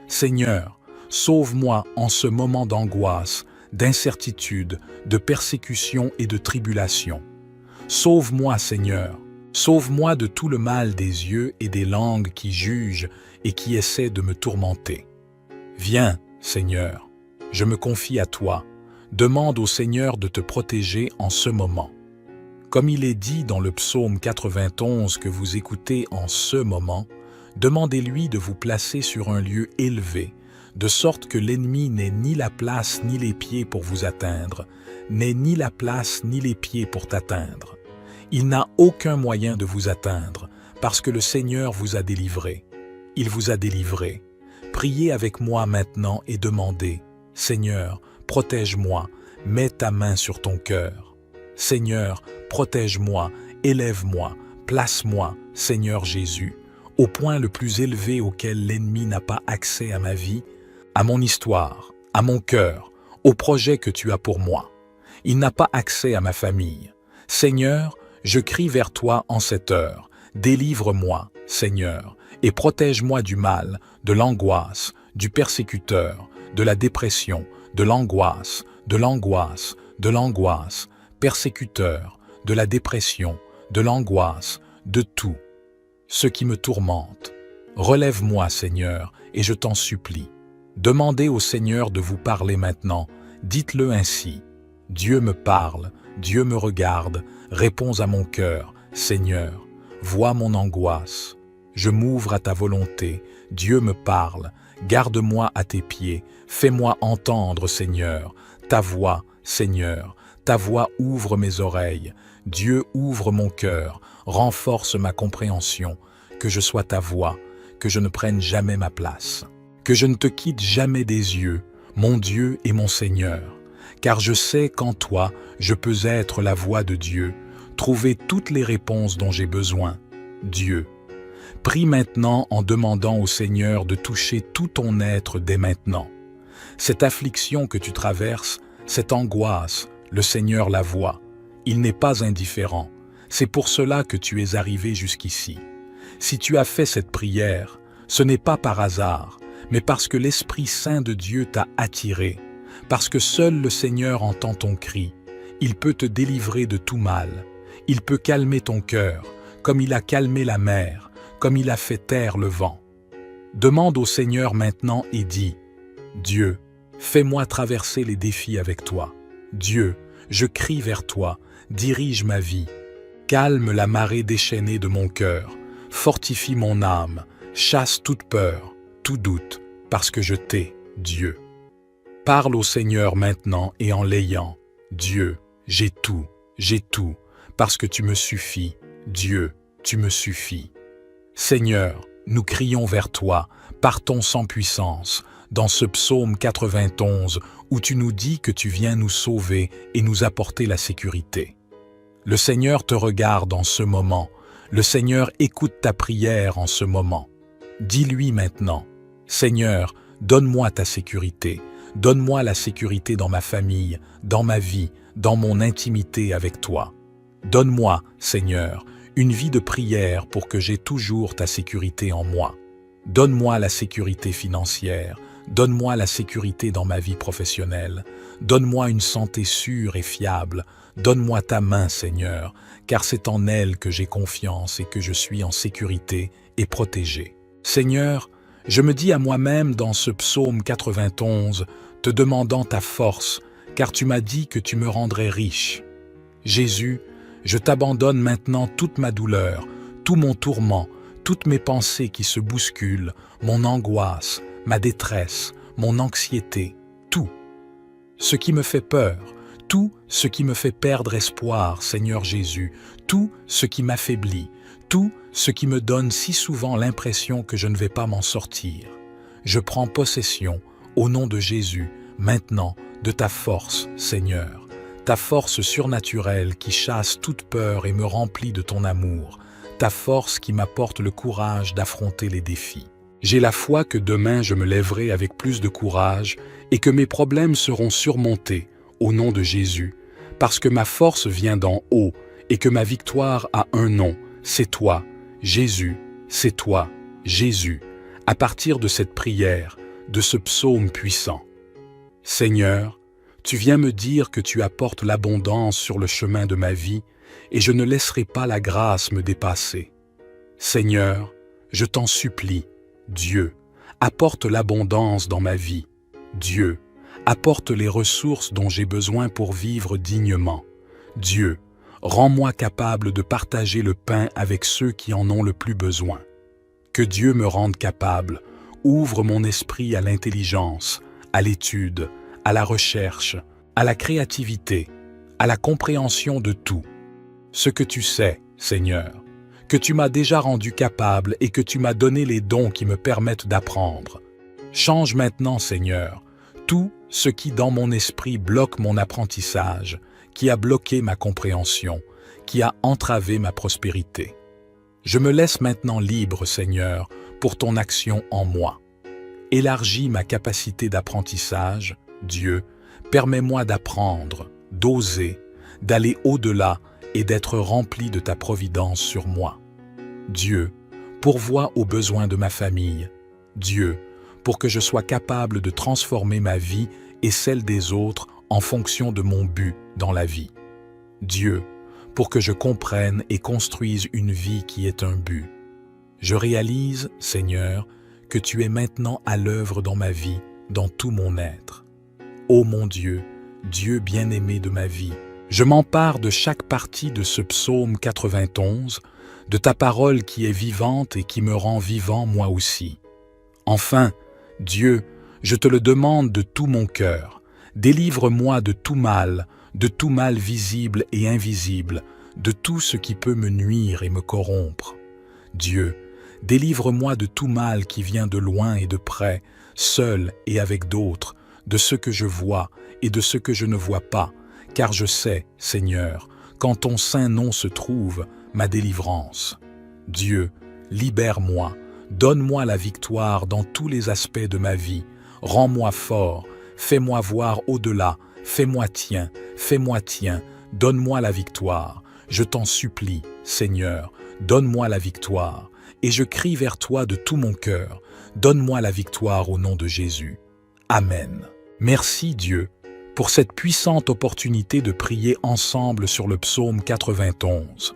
Seigneur, sauve-moi en ce moment d'angoisse, d'incertitude, de persécution et de tribulation. Sauve-moi, Seigneur. Sauve-moi de tout le mal des yeux et des langues qui jugent et qui essaient de me tourmenter. Viens, Seigneur, je me confie à toi. Demande au Seigneur de te protéger en ce moment. Comme il est dit dans le psaume 91 que vous écoutez en ce moment, demandez-lui de vous placer sur un lieu élevé, de sorte que l'ennemi n'ait ni la place ni les pieds pour vous atteindre, n'ait ni la place ni les pieds pour t'atteindre. Il n'a aucun moyen de vous atteindre, parce que le Seigneur vous a délivré. Il vous a délivré. Priez avec moi maintenant et demandez, « Seigneur, protège-moi, mets ta main sur ton cœur. Seigneur, protège-moi, élève-moi, place-moi, Seigneur Jésus. au point le plus élevé auquel l'ennemi n'a pas accès à ma vie, à mon histoire, à mon cœur, au projet que tu as pour moi. Il n'a pas accès à ma famille. Seigneur, je crie vers toi en cette heure. Délivre-moi, Seigneur, et protège-moi du mal, de l'angoisse, du persécuteur, de la dépression, de l'angoisse, de l'angoisse, de l'angoisse, persécuteur, de la dépression, de l'angoisse, de tout. Ce qui me tourmente. Relève-moi, Seigneur, et je t'en supplie. Demandez au Seigneur de vous parler maintenant. Dites-le ainsi. Dieu me parle, Dieu me regarde, réponds à mon cœur, Seigneur. Vois mon angoisse. Je m'ouvre à ta volonté. Dieu me parle. Garde-moi à tes pieds. Fais-moi entendre, Seigneur. Ta voix, Seigneur. Ta voix ouvre mes oreilles. Dieu ouvre mon cœur. Renforce ma compréhension. Que je sois ta voix. Que je ne prenne jamais ma place. Que je ne te quitte jamais des yeux, mon Dieu et mon Seigneur. Car je sais qu'en toi, je peux être la voix de Dieu, trouver toutes les réponses dont j'ai besoin. Dieu. Prie maintenant en demandant au Seigneur de toucher tout ton être dès maintenant. Cette affliction que tu traverses, cette angoisse, le Seigneur la voit. Il n'est pas indifférent. C'est pour cela que tu es arrivé jusqu'ici. Si tu as fait cette prière, ce n'est pas par hasard, mais parce que l'Esprit Saint de Dieu t'a attiré, parce que seul le Seigneur entend ton cri. Il peut te délivrer de tout mal. Il peut calmer ton cœur, comme il a calmé la mer, comme il a fait taire le vent. Demande au Seigneur maintenant et dis, « Dieu, fais-moi traverser les défis avec toi. Dieu, je crie vers toi, dirige ma vie. Calme la marée déchaînée de mon cœur, fortifie mon âme, chasse toute peur, tout doute, parce que je t'ai, Dieu. » Parle au Seigneur maintenant et en l'ayant. Dieu, j'ai tout, parce que tu me suffis. Dieu, tu me suffis. Seigneur, nous crions vers toi, partons sans puissance, dans ce psaume 91 où tu nous dis que tu viens nous sauver et nous apporter la sécurité. Le Seigneur te regarde en ce moment, le Seigneur écoute ta prière en ce moment. Dis-lui maintenant, Seigneur, donne-moi ta sécurité, donne-moi la sécurité dans ma famille, dans ma vie, dans mon intimité avec toi. Donne-moi, Seigneur, une vie de prière pour que j'aie toujours ta sécurité en moi. Donne-moi la sécurité financière, donne-moi la sécurité dans ma vie professionnelle, donne-moi une santé sûre et fiable, donne-moi ta main, Seigneur, car c'est en elle que j'ai confiance et que je suis en sécurité et protégé. Seigneur, je me dis à moi-même dans ce psaume 91, te demandant ta force, car tu m'as dit que tu me rendrais riche. Jésus, je t'abandonne maintenant toute ma douleur, tout mon tourment, toutes mes pensées qui se bousculent, mon angoisse, ma détresse, mon anxiété, tout. Ce qui me fait peur, tout ce qui me fait perdre espoir, Seigneur Jésus, tout ce qui m'affaiblit, tout ce qui me donne si souvent l'impression que je ne vais pas m'en sortir. Je prends possession, au nom de Jésus, maintenant, de ta force, Seigneur, ta force surnaturelle qui chasse toute peur et me remplit de ton amour, ta force qui m'apporte le courage d'affronter les défis. J'ai la foi que demain je me lèverai avec plus de courage et que mes problèmes seront surmontés, au nom de Jésus, parce que ma force vient d'en haut et que ma victoire a un nom, c'est toi, Jésus, c'est toi, Jésus, à partir de cette prière, de ce psaume puissant. Seigneur, tu viens me dire que tu apportes l'abondance sur le chemin de ma vie et je ne laisserai pas la grâce me dépasser. Seigneur, je t'en supplie, Dieu, apporte l'abondance dans ma vie. Dieu, apporte les ressources dont j'ai besoin pour vivre dignement. Dieu, rends-moi capable de partager le pain avec ceux qui en ont le plus besoin. Que Dieu me rende capable, ouvre mon esprit à l'intelligence, à l'étude, à la recherche, à la créativité, à la compréhension de tout. Ce que tu sais, Seigneur, que tu m'as déjà rendu capable et que tu m'as donné les dons qui me permettent d'apprendre. Change maintenant, Seigneur, tout ce qui dans mon esprit bloque mon apprentissage, qui a bloqué ma compréhension, qui a entravé ma prospérité. Je me laisse maintenant libre, Seigneur, pour ton action en moi. Élargis ma capacité d'apprentissage, Dieu, permets-moi d'apprendre, d'oser, d'aller au-delà et d'être rempli de ta providence sur moi. Dieu, pourvois aux besoins de ma famille. Dieu, pour que je sois capable de transformer ma vie et celle des autres en fonction de mon but dans la vie. Dieu, pour que je comprenne et construise une vie qui est un but. Je réalise, Seigneur, que tu es maintenant à l'œuvre dans ma vie, dans tout mon être. Ô mon Dieu, Dieu bien-aimé de ma vie, je m'empare de chaque partie de ce psaume 91, de ta parole qui est vivante et qui me rend vivant moi aussi. Enfin, Dieu, je te le demande de tout mon cœur, délivre-moi de tout mal visible et invisible, de tout ce qui peut me nuire et me corrompre. Dieu, délivre-moi de tout mal qui vient de loin et de près, seul et avec d'autres, de ce que je vois et de ce que je ne vois pas, car je sais, Seigneur, qu'en ton saint nom se trouve ma délivrance. Dieu, libère-moi, donne-moi la victoire dans tous les aspects de ma vie, rends-moi fort, fais-moi voir au-delà, fais-moi tien, donne-moi la victoire. Je t'en supplie, Seigneur, donne-moi la victoire. Et je crie vers toi de tout mon cœur, donne-moi la victoire au nom de Jésus. Amen. Merci Dieu pour cette puissante opportunité de prier ensemble sur le psaume 91.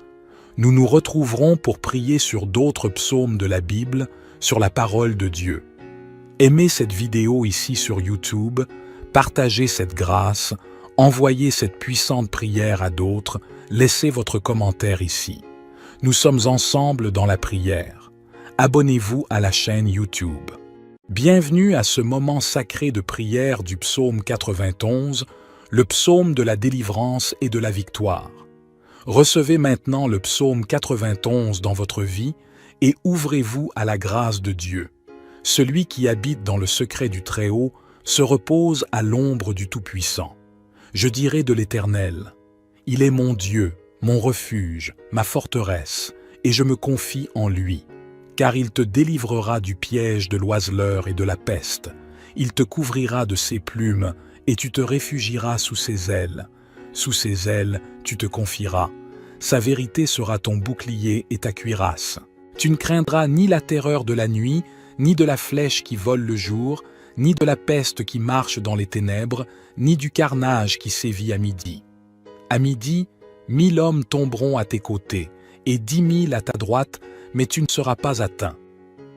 Nous nous retrouverons pour prier sur d'autres psaumes de la Bible, sur la parole de Dieu. Aimez cette vidéo ici sur YouTube, partagez cette grâce, envoyez cette puissante prière à d'autres, laissez votre commentaire ici. Nous sommes ensemble dans la prière. Abonnez-vous à la chaîne YouTube. Bienvenue à ce moment sacré de prière du psaume 91, le psaume de la délivrance et de la victoire. Recevez maintenant le psaume 91 dans votre vie et ouvrez-vous à la grâce de Dieu. Celui qui habite dans le secret du Très-Haut se repose à l'ombre du Tout-Puissant. Je dirai de l'Éternel, « Il est mon Dieu, mon refuge, ma forteresse, et je me confie en lui. Car il te délivrera du piège de l'oiseleur et de la peste. Il te couvrira de ses plumes, et tu te réfugieras sous ses ailes. Sous ses ailes, tu te confieras. Sa vérité sera ton bouclier et ta cuirasse. Tu ne craindras ni la terreur de la nuit, ni de la flèche qui vole le jour, ni de la peste qui marche dans les ténèbres, ni du carnage qui sévit à midi. À midi, 1000 hommes tomberont à tes côtés, et 10 000 à ta droite, mais tu ne seras pas atteint.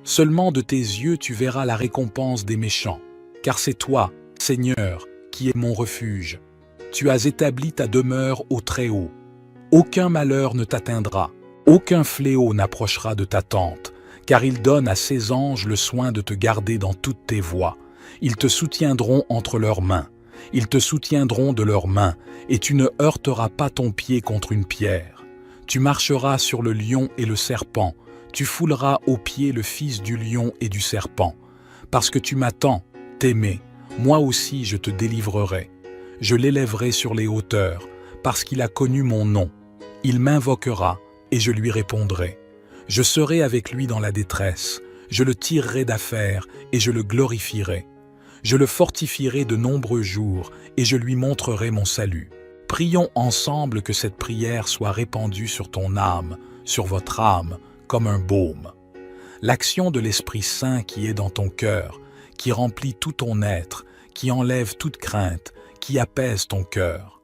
Seulement de tes yeux tu verras la récompense des méchants, car c'est toi, Seigneur, qui es mon refuge. Tu as établi ta demeure au Très-Haut. Aucun malheur ne t'atteindra, aucun fléau n'approchera de ta tente, car il donne à ses anges le soin de te garder dans toutes tes voies. Ils te soutiendront entre leurs mains. Ils te soutiendront de leurs mains, et tu ne heurteras pas ton pied contre une pierre. Tu marcheras sur le lion et le serpent, tu fouleras aux pieds le fils du lion et du serpent. Parce que tu m'attends, t'aimer, moi aussi je te délivrerai. Je l'élèverai sur les hauteurs, parce qu'il a connu mon nom. Il m'invoquera, et je lui répondrai. Je serai avec lui dans la détresse, je le tirerai d'affaire, et je le glorifierai. Je le fortifierai de nombreux jours, et je lui montrerai mon salut. Prions ensemble que cette prière soit répandue sur ton âme, sur votre âme, comme un baume. L'action de l'Esprit Saint qui est dans ton cœur, qui remplit tout ton être, qui enlève toute crainte, qui apaise ton cœur.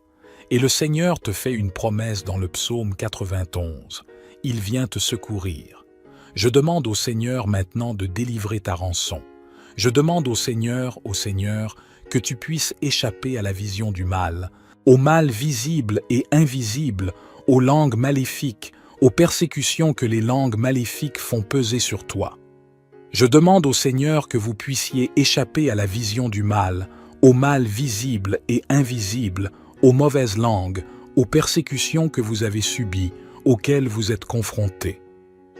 Et le Seigneur te fait une promesse dans le psaume 91. Il vient te secourir. Je demande au Seigneur maintenant de délivrer ta rançon. Je demande au Seigneur, que tu puisses échapper à la vision du mal, au mal visible et invisible, aux langues maléfiques, aux persécutions que les langues maléfiques font peser sur toi. Je demande au Seigneur que vous puissiez échapper à la vision du mal, au mal visible et invisible, aux mauvaises langues, aux persécutions que vous avez subies, auxquelles vous êtes confrontés.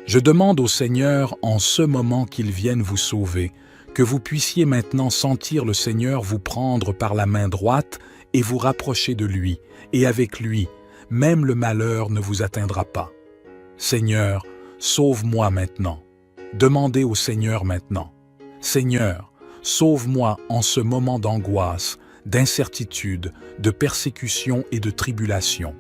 Je demande au Seigneur, en ce moment qu'il vienne vous sauver, que vous puissiez maintenant sentir le Seigneur vous prendre par la main droite et vous rapprocher de lui, et avec lui, même le malheur ne vous atteindra pas. Seigneur, sauve-moi maintenant. Demandez au Seigneur maintenant. Seigneur, sauve-moi en ce moment d'angoisse, d'incertitude, de persécution et de tribulation.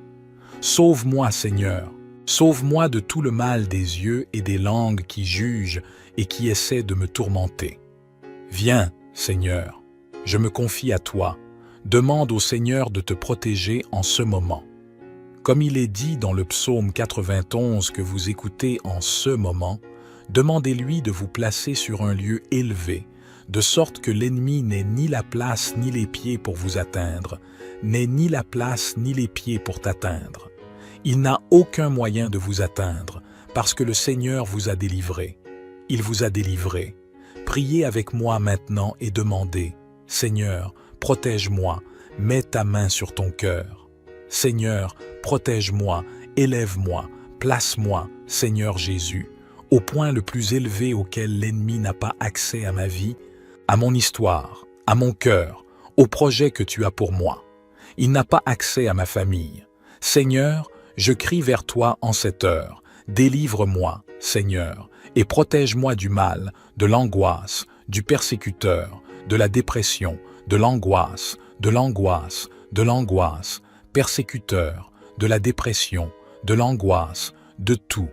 Sauve-moi, Seigneur. Sauve-moi de tout le mal des yeux et des langues qui jugent et qui essaient de me tourmenter. Viens, Seigneur, je me confie à toi. Demande au Seigneur de te protéger en ce moment. Comme il est dit dans le psaume 91 que vous écoutez en ce moment, demandez-lui de vous placer sur un lieu élevé, de sorte que l'ennemi n'ait ni la place ni les pieds pour vous atteindre, n'ait ni la place ni les pieds pour t'atteindre. Il n'a aucun moyen de vous atteindre, parce que le Seigneur vous a délivré. Il vous a délivré. Priez avec moi maintenant et demandez, « Seigneur, protège-moi, mets ta main sur ton cœur. Seigneur, protège-moi, élève-moi, place-moi, Seigneur Jésus, au point le plus élevé auquel l'ennemi n'a pas accès à ma vie, à mon histoire, à mon cœur, au projet que tu as pour moi. Il n'a pas accès à ma famille. Seigneur, je crie vers toi en cette heure. Délivre-moi, Seigneur, et protège-moi du mal, de l'angoisse, du persécuteur, de la dépression, de l'angoisse, de l'angoisse, de l'angoisse, persécuteur, de la dépression, de l'angoisse, de tout.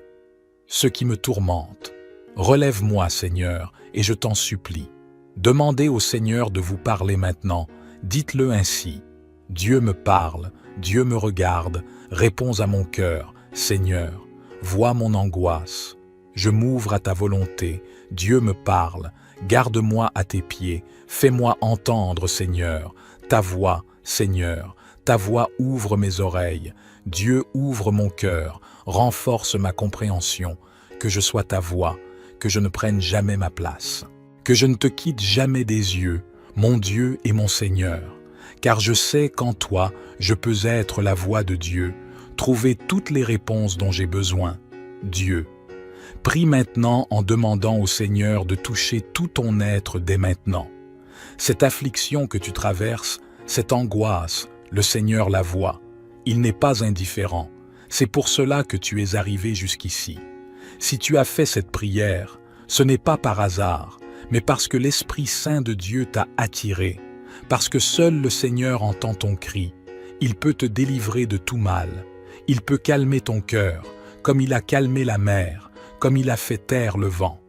Ce qui me tourmente. Relève-moi, Seigneur, et je t'en supplie. Demandez au Seigneur de vous parler maintenant. Dites-le ainsi. Dieu me parle, Dieu me regarde, réponds à mon cœur, Seigneur. Vois mon angoisse. Je m'ouvre à ta volonté. Dieu me parle. Garde-moi à tes pieds. Fais-moi entendre, Seigneur. Ta voix, Seigneur. Ta voix ouvre mes oreilles. Dieu ouvre mon cœur. Renforce ma compréhension. Que je sois ta voix. Que je ne prenne jamais ma place. Que je ne te quitte jamais des yeux, mon Dieu et mon Seigneur. Car je sais qu'en toi, je peux être la voix de Dieu, trouver toutes les réponses dont j'ai besoin. Dieu. Prie maintenant en demandant au Seigneur de toucher tout ton être dès maintenant. Cette affliction que tu traverses, cette angoisse, le Seigneur la voit. Il n'est pas indifférent. C'est pour cela que tu es arrivé jusqu'ici. Si tu as fait cette prière, ce n'est pas par hasard, mais parce que l'Esprit Saint de Dieu t'a attiré, parce que seul le Seigneur entend ton cri. Il peut te délivrer de tout mal. Il peut calmer ton cœur, comme il a calmé la mer, comme il a fait taire le vent.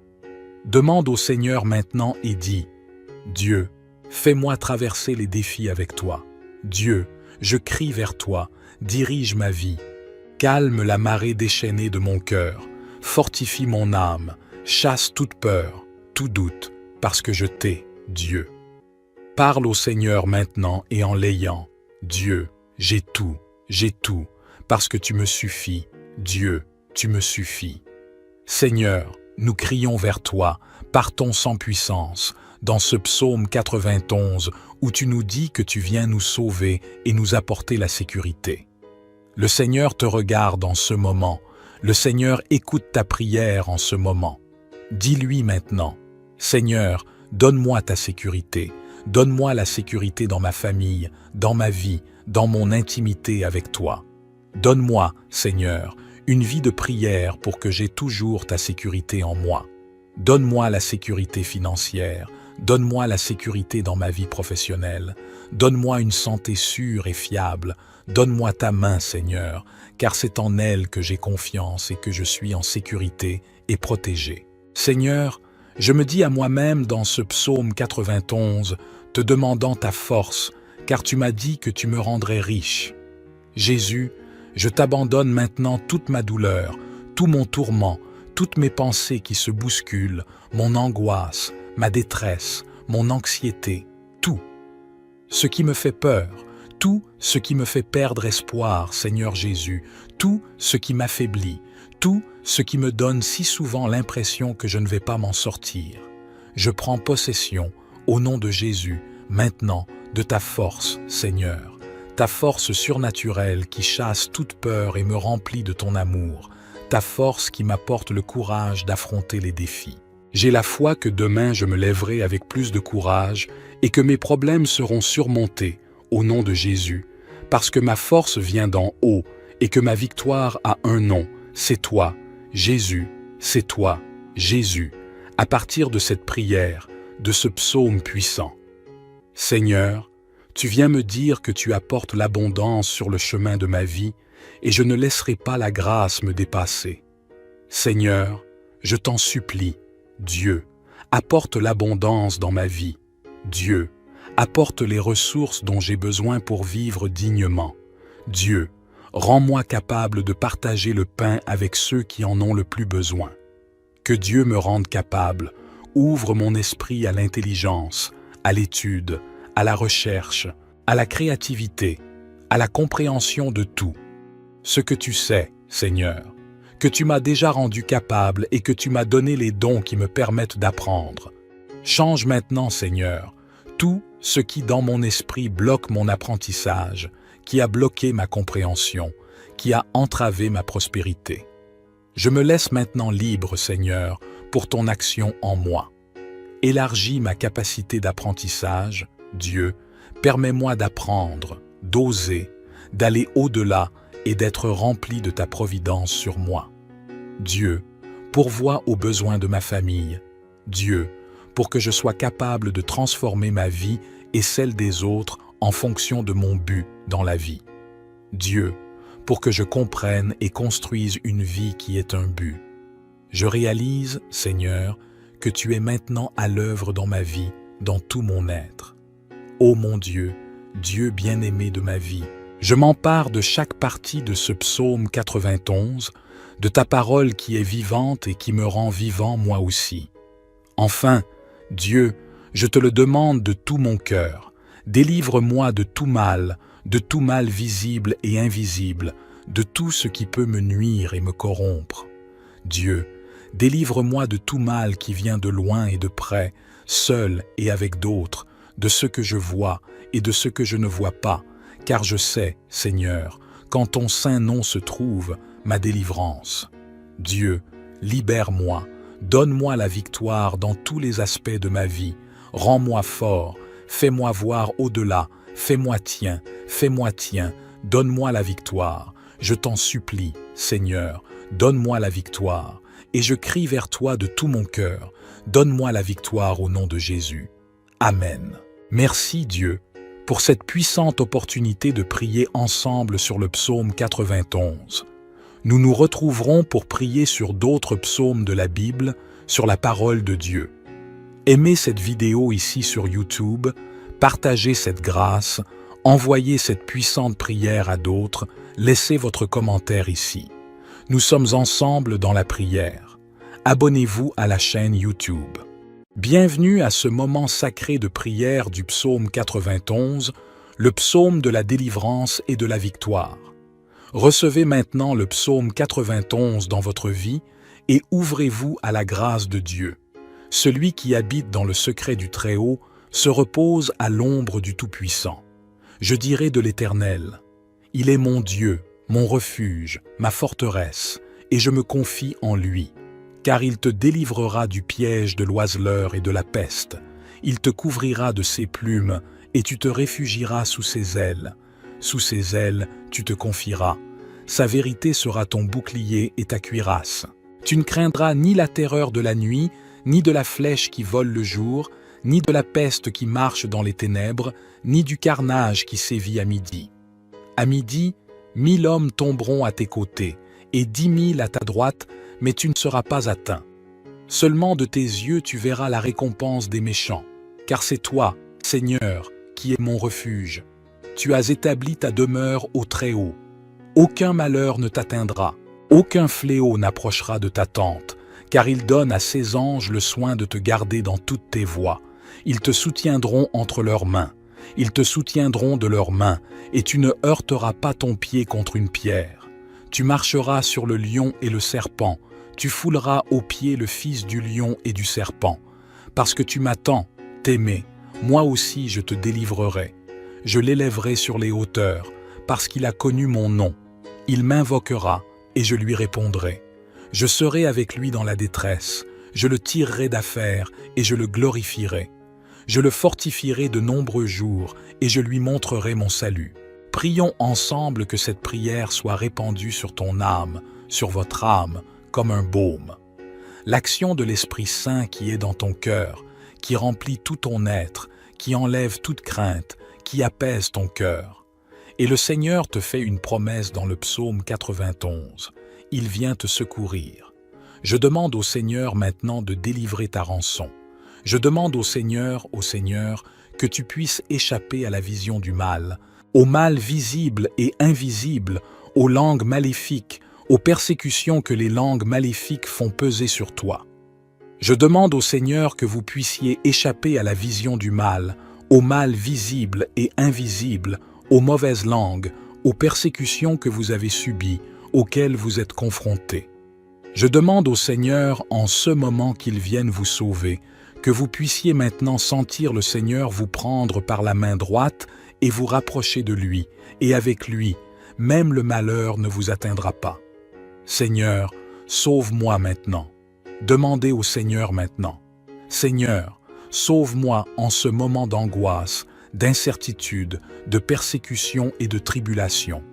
Demande au Seigneur maintenant et dis, « Dieu, fais-moi traverser les défis avec toi. Dieu, je crie vers toi, dirige ma vie. Calme la marée déchaînée de mon cœur, fortifie mon âme, chasse toute peur, tout doute, parce que je t'ai, Dieu. » Parle au Seigneur maintenant et en l'ayant. Dieu, j'ai tout, parce que tu me suffis. Dieu, tu me suffis. Seigneur, nous crions vers toi, partons sans puissance, dans ce psaume 91 où tu nous dis que tu viens nous sauver et nous apporter la sécurité. Le Seigneur te regarde en ce moment, le Seigneur écoute ta prière en ce moment. Dis-lui maintenant, Seigneur, donne-moi ta sécurité, donne-moi la sécurité dans ma famille, dans ma vie, dans mon intimité avec toi. Donne-moi, Seigneur, une vie de prière pour que j'aie toujours ta sécurité en moi. Donne-moi la sécurité financière, donne-moi la sécurité dans ma vie professionnelle, donne-moi une santé sûre et fiable, donne-moi ta main, Seigneur, car c'est en elle que j'ai confiance et que je suis en sécurité et protégé. Seigneur, je me dis à moi-même dans ce psaume 91, te demandant ta force, car tu m'as dit que tu me rendrais riche. Jésus, je t'abandonne maintenant toute ma douleur, tout mon tourment, toutes mes pensées qui se bousculent, mon angoisse, ma détresse, mon anxiété, tout. Ce qui me fait peur, tout ce qui me fait perdre espoir, Seigneur Jésus, tout ce qui m'affaiblit, tout ce qui me donne si souvent l'impression que je ne vais pas m'en sortir. Je prends possession, au nom de Jésus, maintenant, de ta force, Seigneur, ta force surnaturelle qui chasse toute peur et me remplit de ton amour, ta force qui m'apporte le courage d'affronter les défis. J'ai la foi que demain je me lèverai avec plus de courage et que mes problèmes seront surmontés, au nom de Jésus, parce que ma force vient d'en haut et que ma victoire a un nom, c'est toi, Jésus, c'est toi, Jésus, à partir de cette prière, de ce psaume puissant. Seigneur, tu viens me dire que tu apportes l'abondance sur le chemin de ma vie et je ne laisserai pas la grâce me dépasser. Seigneur, je t'en supplie, Dieu, apporte l'abondance dans ma vie. Dieu, apporte les ressources dont j'ai besoin pour vivre dignement. Dieu, rends-moi capable de partager le pain avec ceux qui en ont le plus besoin. Que Dieu me rende capable, ouvre mon esprit à l'intelligence, à l'étude, à la recherche, à la créativité, à la compréhension de tout. Ce que tu sais, Seigneur, que tu m'as déjà rendu capable et que tu m'as donné les dons qui me permettent d'apprendre. Change maintenant, Seigneur, tout ce qui dans mon esprit bloque mon apprentissage, qui a bloqué ma compréhension, qui a entravé ma prospérité. Je me laisse maintenant libre, Seigneur, pour ton action en moi. Élargis ma capacité d'apprentissage, Dieu, permets-moi d'apprendre, d'oser, d'aller au-delà et d'être rempli de ta providence sur moi. Dieu, pourvois aux besoins de ma famille. Dieu, pour que je sois capable de transformer ma vie et celle des autres en fonction de mon but dans la vie. Dieu, pour que je comprenne et construise une vie qui est un but. Je réalise, Seigneur, que tu es maintenant à l'œuvre dans ma vie, dans tout mon être. Ô mon Dieu, Dieu bien-aimé de ma vie, je m'empare de chaque partie de ce psaume 91, de ta parole qui est vivante et qui me rend vivant moi aussi. Enfin, Dieu, je te le demande de tout mon cœur, délivre-moi de tout mal visible et invisible, de tout ce qui peut me nuire et me corrompre. Dieu, délivre-moi de tout mal qui vient de loin et de près, seul et avec d'autres, de ce que je vois et de ce que je ne vois pas, car je sais, Seigneur, qu'en ton saint nom se trouve ma délivrance. Dieu, libère-moi, donne-moi la victoire dans tous les aspects de ma vie, rends-moi fort, fais-moi voir au-delà, fais-moi tien, donne-moi la victoire. Je t'en supplie, Seigneur, donne-moi la victoire, et je crie vers toi de tout mon cœur, donne-moi la victoire au nom de Jésus. Amen. Merci Dieu pour cette puissante opportunité de prier ensemble sur le psaume 91. Nous nous retrouverons pour prier sur d'autres psaumes de la Bible, sur la parole de Dieu. Aimez cette vidéo ici sur YouTube, partagez cette grâce, envoyez cette puissante prière à d'autres, laissez votre commentaire ici. Nous sommes ensemble dans la prière. Abonnez-vous à la chaîne YouTube. Bienvenue à ce moment sacré de prière du psaume 91, le psaume de la délivrance et de la victoire. Recevez maintenant le psaume 91 dans votre vie et ouvrez-vous à la grâce de Dieu. Celui qui habite dans le secret du Très-Haut se repose à l'ombre du Tout-Puissant. Je dirai de l'Éternel, « Il est mon Dieu, mon refuge, ma forteresse, et je me confie en lui. Car il te délivrera du piège de l'oiseleur et de la peste. Il te couvrira de ses plumes, et tu te réfugieras sous ses ailes. Sous ses ailes, tu te confieras. Sa vérité sera ton bouclier et ta cuirasse. Tu ne craindras ni la terreur de la nuit, ni de la flèche qui vole le jour, ni de la peste qui marche dans les ténèbres, ni du carnage qui sévit à midi. À midi, 1000 hommes tomberont à tes côtés, et 10 000 à ta droite, mais tu ne seras pas atteint. Seulement de tes yeux tu verras la récompense des méchants, car c'est toi, Seigneur, qui es mon refuge. Tu as établi ta demeure au Très-Haut. Aucun malheur ne t'atteindra, aucun fléau n'approchera de ta tente, car il donne à ses anges le soin de te garder dans toutes tes voies. Ils te soutiendront entre leurs mains, ils te soutiendront de leurs mains, et tu ne heurteras pas ton pied contre une pierre. Tu marcheras sur le lion et le serpent, tu fouleras aux pieds le fils du lion et du serpent. Parce que tu m'attends, t'aimer, moi aussi je te délivrerai. Je l'élèverai sur les hauteurs, parce qu'il a connu mon nom. Il m'invoquera, et je lui répondrai. Je serai avec lui dans la détresse, je le tirerai d'affaire, et je le glorifierai. Je le fortifierai de nombreux jours, et je lui montrerai mon salut. Prions ensemble que cette prière soit répandue sur ton âme, sur votre âme, comme un baume. l'action de l'Esprit Saint qui est dans ton cœur, qui remplit tout ton être, qui enlève toute crainte, qui apaise ton cœur. Et le Seigneur te fait une promesse dans le psaume 91. Il vient te secourir. Je demande au Seigneur maintenant de délivrer ta rançon. Je demande au Seigneur, que tu puisses échapper à la vision du mal, au mal visible et invisible, aux langues maléfiques, aux persécutions que les langues maléfiques font peser sur toi. Je demande au Seigneur que vous puissiez échapper à la vision du mal, au mal visible et invisible, aux mauvaises langues, aux persécutions que vous avez subies, auxquelles vous êtes confrontés. Je demande au Seigneur, en ce moment qu'il vienne vous sauver, que vous puissiez maintenant sentir le Seigneur vous prendre par la main droite et vous rapprocher de lui, et avec lui, même le malheur ne vous atteindra pas. Seigneur, sauve-moi maintenant. Demandez au Seigneur maintenant. Seigneur, sauve-moi en ce moment d'angoisse, d'incertitude, de persécution et de tribulation.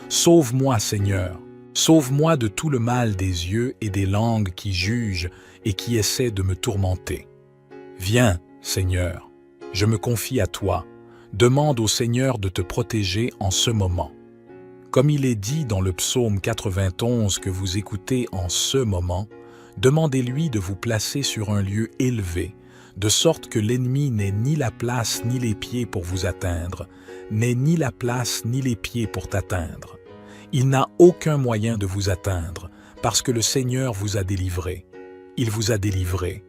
Sauve-moi, Seigneur. Sauve-moi de tout le mal des yeux et des langues qui jugent et qui essaient de me tourmenter. Viens, Seigneur, je me confie à toi. Demande au Seigneur de te protéger en ce moment. Comme il est dit dans le psaume 91 que vous écoutez en ce moment, demandez-lui de vous placer sur un lieu élevé, de sorte que l'ennemi n'ait ni la place ni les pieds pour vous atteindre, n'ait ni la place ni les pieds pour t'atteindre. Il n'a aucun moyen de vous atteindre, parce que le Seigneur vous a délivré. Il vous a délivré.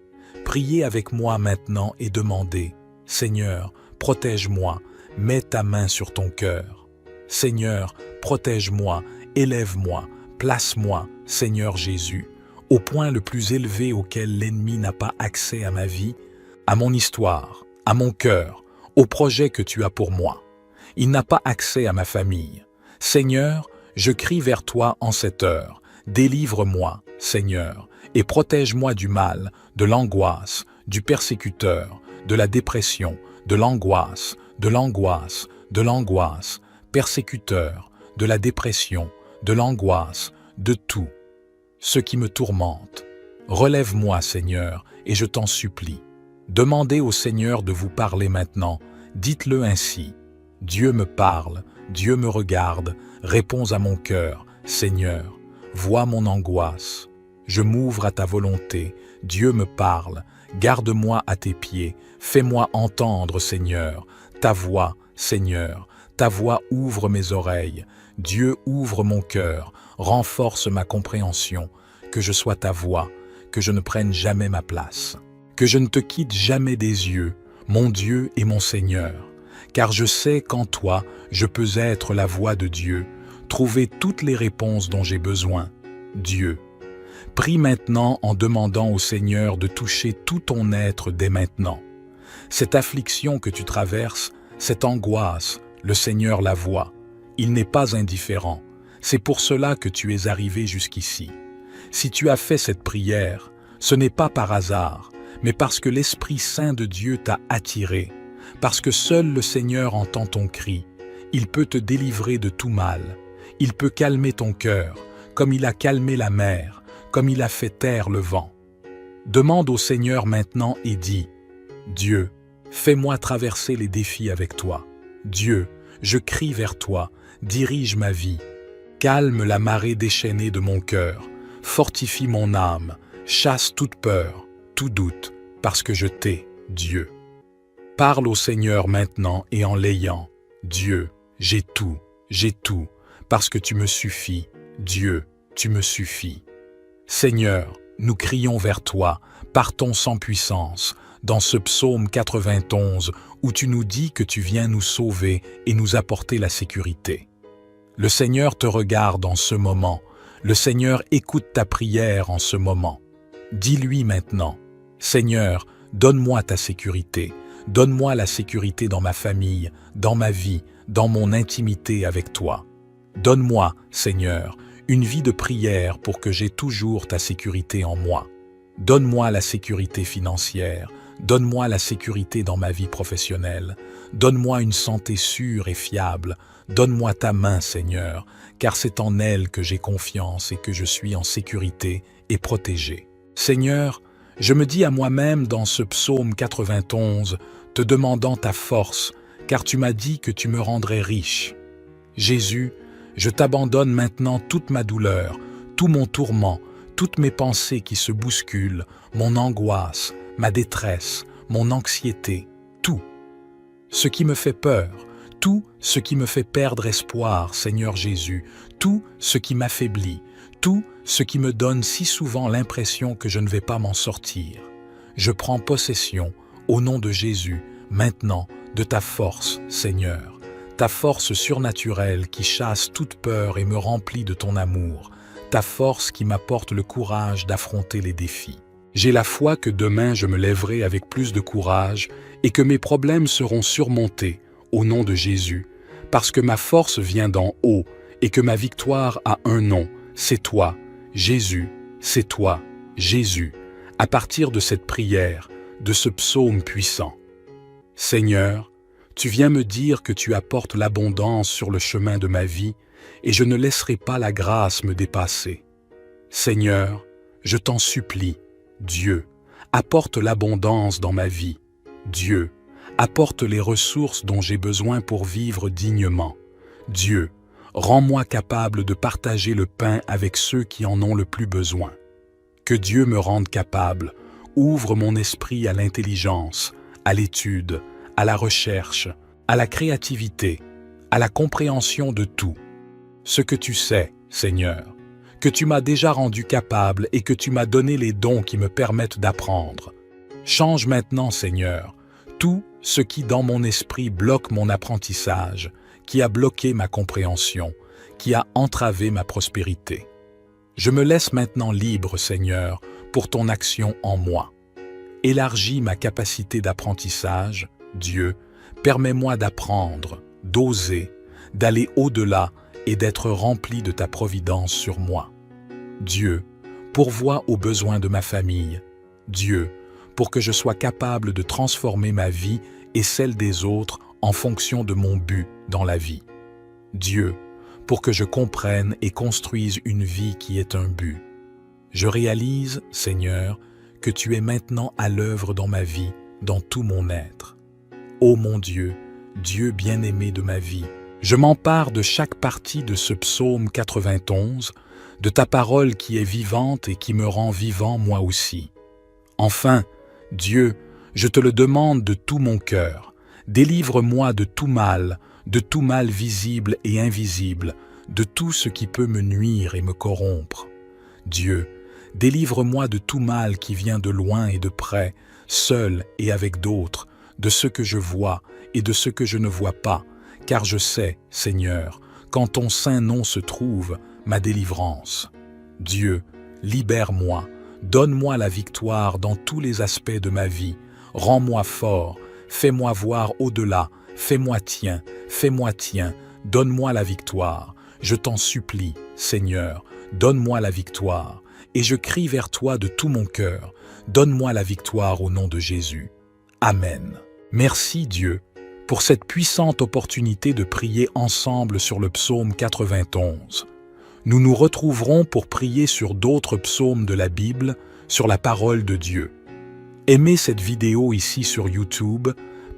Priez avec moi maintenant et demandez, « Seigneur, protège-moi, mets ta main sur ton cœur. Seigneur, protège-moi, élève-moi, place-moi, Seigneur Jésus, au point le plus élevé auquel l'ennemi n'a pas accès à ma vie, à mon histoire, à mon cœur, au projet que tu as pour moi. Il n'a pas accès à ma famille. Seigneur, je crie vers toi en cette heure. Délivre-moi, Seigneur, et protège-moi du mal, de l'angoisse, du persécuteur, de la dépression, de l'angoisse, de l'angoisse, de l'angoisse, persécuteur, de la dépression, de l'angoisse, de tout. Ce qui me tourmente. Relève-moi, Seigneur, et je t'en supplie. Demandez au Seigneur de vous parler maintenant. Dites-le ainsi. Dieu me parle, Dieu me regarde, réponds à mon cœur. Seigneur, vois mon angoisse. Je m'ouvre à ta volonté. Dieu me parle. Garde-moi à tes pieds. Fais-moi entendre, Seigneur, ta voix, Seigneur. Ta voix ouvre mes oreilles. Dieu ouvre mon cœur. Renforce ma compréhension. Que je sois ta voix. Que je ne prenne jamais ma place. Que je ne te quitte jamais des yeux, mon Dieu et mon Seigneur. Car je sais qu'en toi, je peux être la voix de Dieu, trouver toutes les réponses dont j'ai besoin. Dieu. Prie maintenant en demandant au Seigneur de toucher tout ton être dès maintenant. Cette affliction que tu traverses, cette angoisse, le Seigneur la voit. Il n'est pas indifférent. C'est pour cela que tu es arrivé jusqu'ici. Si tu as fait cette prière, ce n'est pas par hasard, mais parce que l'Esprit Saint de Dieu t'a attiré, parce que seul le Seigneur entend ton cri. Il peut te délivrer de tout mal. Il peut calmer ton cœur, comme il a calmé la mer, comme il a fait taire le vent. Demande au Seigneur maintenant et dis, « Dieu, fais-moi traverser les défis avec toi. Dieu, je crie vers toi, dirige ma vie. Calme la marée déchaînée de mon cœur, fortifie mon âme, chasse toute peur, tout doute, parce que je t'ai, Dieu. » Parle au Seigneur maintenant et en l'ayant. Dieu, j'ai tout, parce que tu me suffis. Dieu, tu me suffis. Seigneur, nous crions vers toi, partons sans puissance, dans ce psaume 91 où tu nous dis que tu viens nous sauver et nous apporter la sécurité. Le Seigneur te regarde en ce moment, le Seigneur écoute ta prière en ce moment. Dis-lui maintenant, Seigneur, donne-moi ta sécurité, donne-moi la sécurité dans ma famille, dans ma vie, dans mon intimité avec toi. Donne-moi, Seigneur, une vie de prière pour que j'aie toujours ta sécurité en moi. Donne-moi la sécurité financière, donne-moi la sécurité dans ma vie professionnelle, donne-moi une santé sûre et fiable, donne-moi ta main, Seigneur, car c'est en elle que j'ai confiance et que je suis en sécurité et protégé. Seigneur, je me dis à moi-même dans ce psaume 91, te demandant ta force, car tu m'as dit que tu me rendrais riche. Jésus, je t'abandonne maintenant toute ma douleur, tout mon tourment, toutes mes pensées qui se bousculent, mon angoisse, ma détresse, mon anxiété, tout. Ce qui me fait peur, tout ce qui me fait perdre espoir, Seigneur Jésus, tout ce qui m'affaiblit, tout ce qui me donne si souvent l'impression que je ne vais pas m'en sortir. Je prends possession, au nom de Jésus, maintenant, de ta force, Seigneur, ta force surnaturelle qui chasse toute peur et me remplit de ton amour, ta force qui m'apporte le courage d'affronter les défis. J'ai la foi que demain je me lèverai avec plus de courage et que mes problèmes seront surmontés, au nom de Jésus, parce que ma force vient d'en haut et que ma victoire a un nom, c'est toi, Jésus, c'est toi, Jésus, à partir de cette prière, de ce psaume puissant. Seigneur, tu viens me dire que tu apportes l'abondance sur le chemin de ma vie et je ne laisserai pas la grâce me dépasser. Seigneur, je t'en supplie, Dieu, apporte l'abondance dans ma vie. Dieu, apporte les ressources dont j'ai besoin pour vivre dignement. Dieu, rends-moi capable de partager le pain avec ceux qui en ont le plus besoin. Que Dieu me rende capable, ouvre mon esprit à l'intelligence, à l'étude, à la recherche, à la créativité, à la compréhension de tout. Ce que tu sais, Seigneur, que tu m'as déjà rendu capable et que tu m'as donné les dons qui me permettent d'apprendre. Change maintenant, Seigneur, tout ce qui dans mon esprit bloque mon apprentissage, qui a bloqué ma compréhension, qui a entravé ma prospérité. Je me laisse maintenant libre, Seigneur, pour ton action en moi. Élargis ma capacité d'apprentissage, Dieu, permets-moi d'apprendre, d'oser, d'aller au-delà et d'être rempli de ta providence sur moi. Dieu, pourvois aux besoins de ma famille. Dieu, pour que je sois capable de transformer ma vie et celle des autres en fonction de mon but dans la vie. Dieu, pour que je comprenne et construise une vie qui est un but. Je réalise, Seigneur, que tu es maintenant à l'œuvre dans ma vie, dans tout mon être. Ô mon Dieu, Dieu bien-aimé de ma vie, je m'empare de chaque partie de ce psaume 91, de ta parole qui est vivante et qui me rend vivant moi aussi. Enfin, Dieu, je te le demande de tout mon cœur, délivre-moi de tout mal visible et invisible, de tout ce qui peut me nuire et me corrompre. Dieu, délivre-moi de tout mal qui vient de loin et de près, seul et avec d'autres, de ce que je vois et de ce que je ne vois pas, car je sais, Seigneur, qu'en ton saint nom se trouve ma délivrance. Dieu, libère-moi, donne-moi la victoire dans tous les aspects de ma vie, rends-moi fort, fais-moi voir au-delà, fais-moi tien, donne-moi la victoire. Je t'en supplie, Seigneur, donne-moi la victoire, et je crie vers toi de tout mon cœur, donne-moi la victoire au nom de Jésus. Amen. Merci Dieu pour cette puissante opportunité de prier ensemble sur le psaume 91. Nous nous retrouverons pour prier sur d'autres psaumes de la Bible, sur la parole de Dieu. Aimez cette vidéo ici sur YouTube,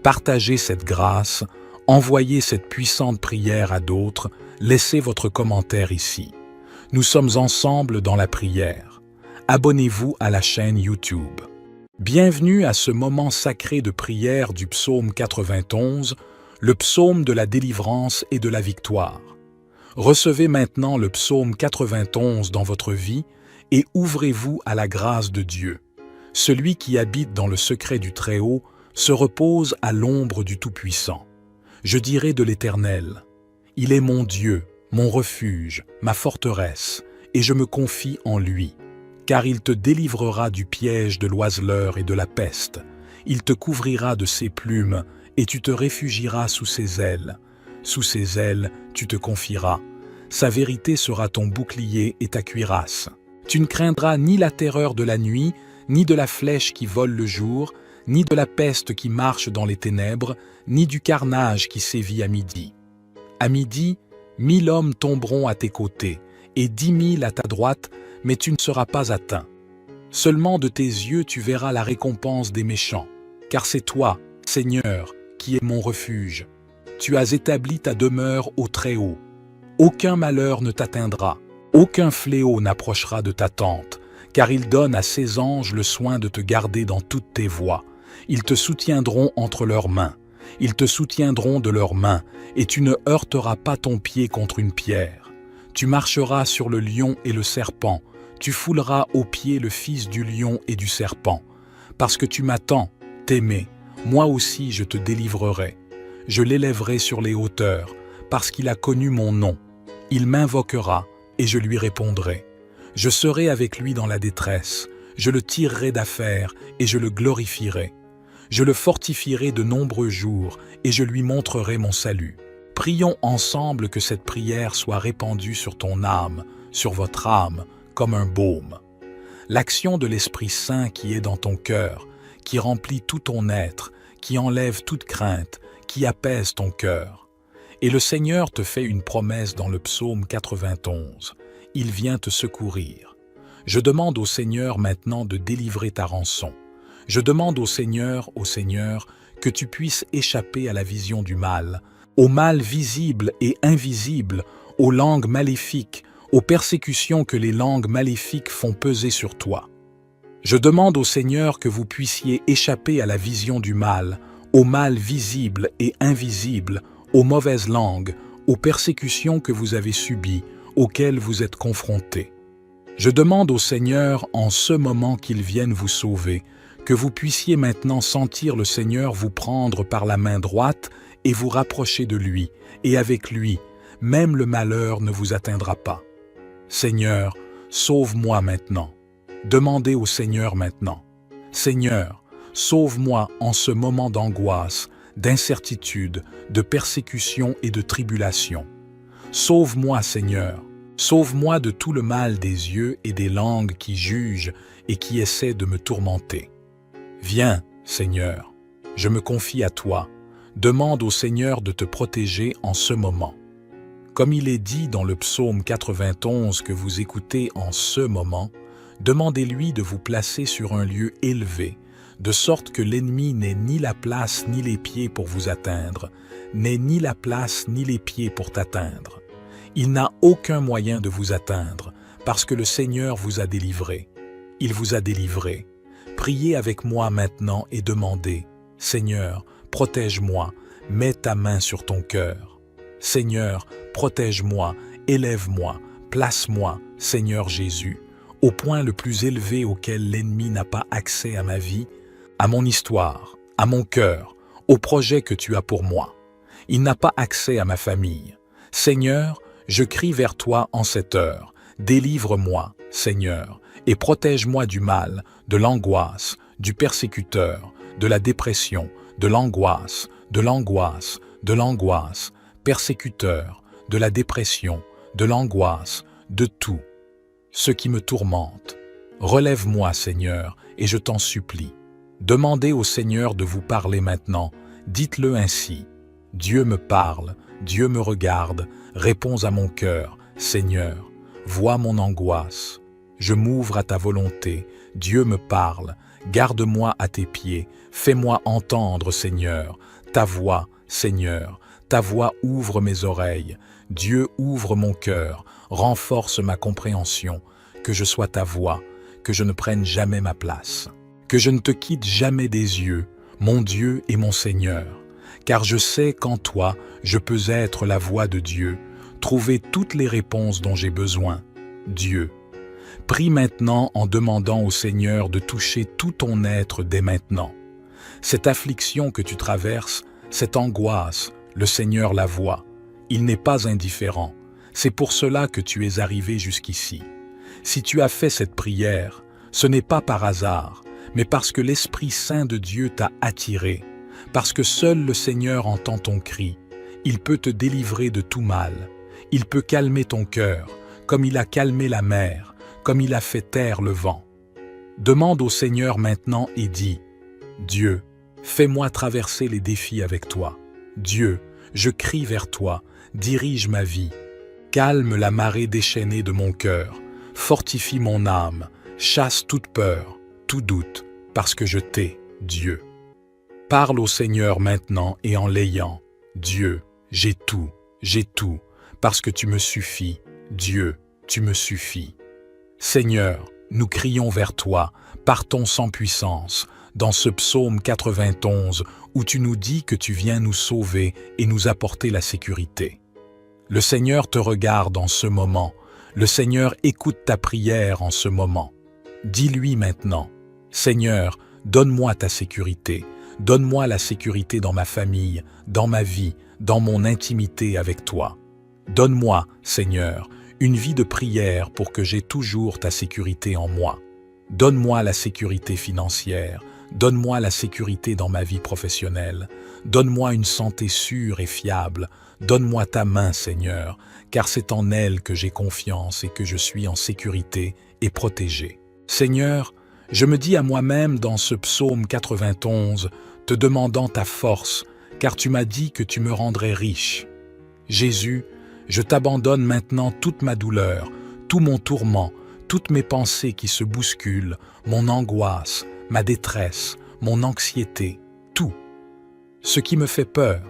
partagez cette grâce, envoyez cette puissante prière à d'autres, laissez votre commentaire ici. Nous sommes ensemble dans la prière. Abonnez-vous à la chaîne YouTube. Bienvenue à ce moment sacré de prière du psaume 91, le psaume de la délivrance et de la victoire. Recevez maintenant le psaume 91 dans votre vie et ouvrez-vous à la grâce de Dieu. Celui qui habite dans le secret du Très-Haut se repose à l'ombre du Tout-Puissant. Je dirai de l'Éternel, « Il est mon Dieu, mon refuge, ma forteresse, et je me confie en lui. Car il te délivrera du piège de l'oiseleur et de la peste. Il te couvrira de ses plumes, et tu te réfugieras sous ses ailes. Sous ses ailes, tu te confieras. Sa vérité sera ton bouclier et ta cuirasse. Tu ne craindras ni la terreur de la nuit, ni de la flèche qui vole le jour, ni de la peste qui marche dans les ténèbres, ni du carnage qui sévit à midi. À midi, 1000 hommes tomberont à tes côtés, et 10 000 à ta droite, mais tu ne seras pas atteint. Seulement de tes yeux tu verras la récompense des méchants, car c'est toi, Seigneur, qui es mon refuge. Tu as établi ta demeure au Très-Haut. Aucun malheur ne t'atteindra, aucun fléau n'approchera de ta tente, car il donne à ses anges le soin de te garder dans toutes tes voies. Ils te soutiendront entre leurs mains, ils te soutiendront de leurs mains, et tu ne heurteras pas ton pied contre une pierre. Tu marcheras sur le lion et le serpent, tu fouleras aux pieds le fils du lion et du serpent. Parce que tu m'attends, t'aimer, moi aussi je te délivrerai. Je l'élèverai sur les hauteurs, parce qu'il a connu mon nom. Il m'invoquera, et je lui répondrai. Je serai avec lui dans la détresse, je le tirerai d'affaire, et je le glorifierai. Je le fortifierai de nombreux jours, et je lui montrerai mon salut. Prions ensemble que cette prière soit répandue sur ton âme, sur votre âme, comme un baume. L'action de l'Esprit Saint qui est dans ton cœur, qui remplit tout ton être, qui enlève toute crainte, qui apaise ton cœur. Et le Seigneur te fait une promesse dans le psaume 91. Il vient te secourir. Je demande au Seigneur maintenant de délivrer ta rançon. Je demande au Seigneur, que tu puisses échapper à la vision du mal, au mal visible et invisible, aux langues maléfiques, aux persécutions que les langues maléfiques font peser sur toi. Je demande au Seigneur que vous puissiez échapper à la vision du mal, au mal visible et invisible, aux mauvaises langues, aux persécutions que vous avez subies, auxquelles vous êtes confrontés. Je demande au Seigneur, en ce moment qu'il vienne vous sauver, que vous puissiez maintenant sentir le Seigneur vous prendre par la main droite et vous rapprocher de lui, et avec lui, même le malheur ne vous atteindra pas. Seigneur, sauve-moi maintenant. Demandez au Seigneur maintenant. Seigneur, sauve-moi en ce moment d'angoisse, d'incertitude, de persécution et de tribulation. Sauve-moi, Seigneur. Sauve-moi de tout le mal des yeux et des langues qui jugent et qui essaient de me tourmenter. Viens, Seigneur, je me confie à toi. Demande au Seigneur de te protéger en ce moment. Comme il est dit dans le psaume 91 que vous écoutez en ce moment, demandez-lui de vous placer sur un lieu élevé, de sorte que l'ennemi n'ait ni la place ni les pieds pour vous atteindre, n'ait ni la place ni les pieds pour t'atteindre. Il n'a aucun moyen de vous atteindre, parce que le Seigneur vous a délivré. Il vous a délivré. Priez avec moi maintenant et demandez, « Seigneur, protège-moi, mets ta main sur ton cœur. Seigneur, protège-moi, élève-moi, place-moi, Seigneur Jésus, au point le plus élevé auquel l'ennemi n'a pas accès à ma vie, à mon histoire, à mon cœur, au projet que tu as pour moi. Il n'a pas accès à ma famille. Seigneur, je crie vers toi en cette heure. Délivre-moi, Seigneur, et protège-moi du mal, de l'angoisse, du persécuteur, de la dépression, de l'angoisse, de l'angoisse, de l'angoisse, persécuteur, de la dépression, de l'angoisse, de tout. Ce qui me tourmente. Relève-moi, Seigneur, et je t'en supplie. Demandez au Seigneur de vous parler maintenant. Dites-le ainsi. Dieu me parle, Dieu me regarde, réponds à mon cœur. Seigneur, vois mon angoisse. Je m'ouvre à ta volonté. Dieu me parle. Garde-moi à tes pieds. Fais-moi entendre, Seigneur, ta voix, Seigneur. Ta voix ouvre mes oreilles. Dieu ouvre mon cœur. Renforce ma compréhension. Que je sois ta voix. Que je ne prenne jamais ma place. Que je ne te quitte jamais des yeux, mon Dieu et mon Seigneur. Car je sais qu'en toi, je peux être la voix de Dieu, trouver toutes les réponses dont j'ai besoin. Dieu. Prie maintenant en demandant au Seigneur de toucher tout ton être dès maintenant. Cette affliction que tu traverses, cette angoisse, le Seigneur la voit. Il n'est pas indifférent. C'est pour cela que tu es arrivé jusqu'ici. Si tu as fait cette prière, ce n'est pas par hasard, mais parce que l'Esprit Saint de Dieu t'a attiré, parce que seul le Seigneur entend ton cri. Il peut te délivrer de tout mal. Il peut calmer ton cœur, comme il a calmé la mer, comme il a fait taire le vent. Demande au Seigneur maintenant et dis, « Dieu, fais-moi traverser les défis avec toi. Dieu, je crie vers toi, dirige ma vie. Calme la marée déchaînée de mon cœur, fortifie mon âme, chasse toute peur, tout doute, parce que je t'ai, Dieu. Parle au Seigneur maintenant et en l'ayant. Dieu, j'ai tout, parce que tu me suffis. Dieu, tu me suffis. Seigneur, nous crions vers toi, partons sans puissance, dans ce psaume 91 où tu nous dis que tu viens nous sauver et nous apporter la sécurité. Le Seigneur te regarde en ce moment, le Seigneur écoute ta prière en ce moment. Dis-lui maintenant, Seigneur, donne-moi ta sécurité, donne-moi la sécurité dans ma famille, dans ma vie, dans mon intimité avec toi. Donne-moi, Seigneur, une vie de prière pour que j'aie toujours ta sécurité en moi. Donne-moi la sécurité financière, donne-moi la sécurité dans ma vie professionnelle, donne-moi une santé sûre et fiable, donne-moi ta main, Seigneur, car c'est en elle que j'ai confiance et que je suis en sécurité et protégé. Seigneur, je me dis à moi-même dans ce psaume 91, te demandant ta force, car tu m'as dit que tu me rendrais riche. Jésus, je t'abandonne maintenant toute ma douleur, tout mon tourment, toutes mes pensées qui se bousculent, mon angoisse, ma détresse, mon anxiété, tout. Ce qui me fait peur,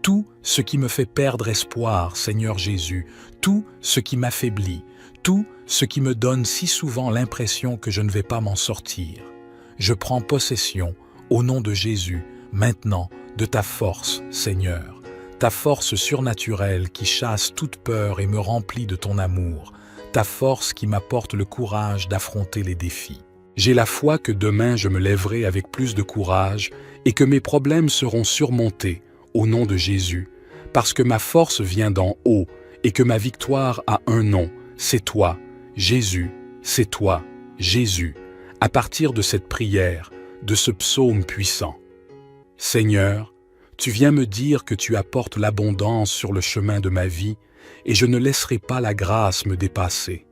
tout ce qui me fait perdre espoir, Seigneur Jésus, tout ce qui m'affaiblit, tout ce qui me donne si souvent l'impression que je ne vais pas m'en sortir. Je prends possession, au nom de Jésus, maintenant, de ta force, Seigneur, ta force surnaturelle qui chasse toute peur et me remplit de ton amour, ta force qui m'apporte le courage d'affronter les défis. J'ai la foi que demain je me lèverai avec plus de courage et que mes problèmes seront surmontés, au nom de Jésus, parce que ma force vient d'en haut et que ma victoire a un nom, c'est toi, Jésus, c'est toi, Jésus, à partir de cette prière, de ce psaume puissant. Seigneur, tu viens me dire que tu apportes l'abondance sur le chemin de ma vie et je ne laisserai pas la grâce me dépasser.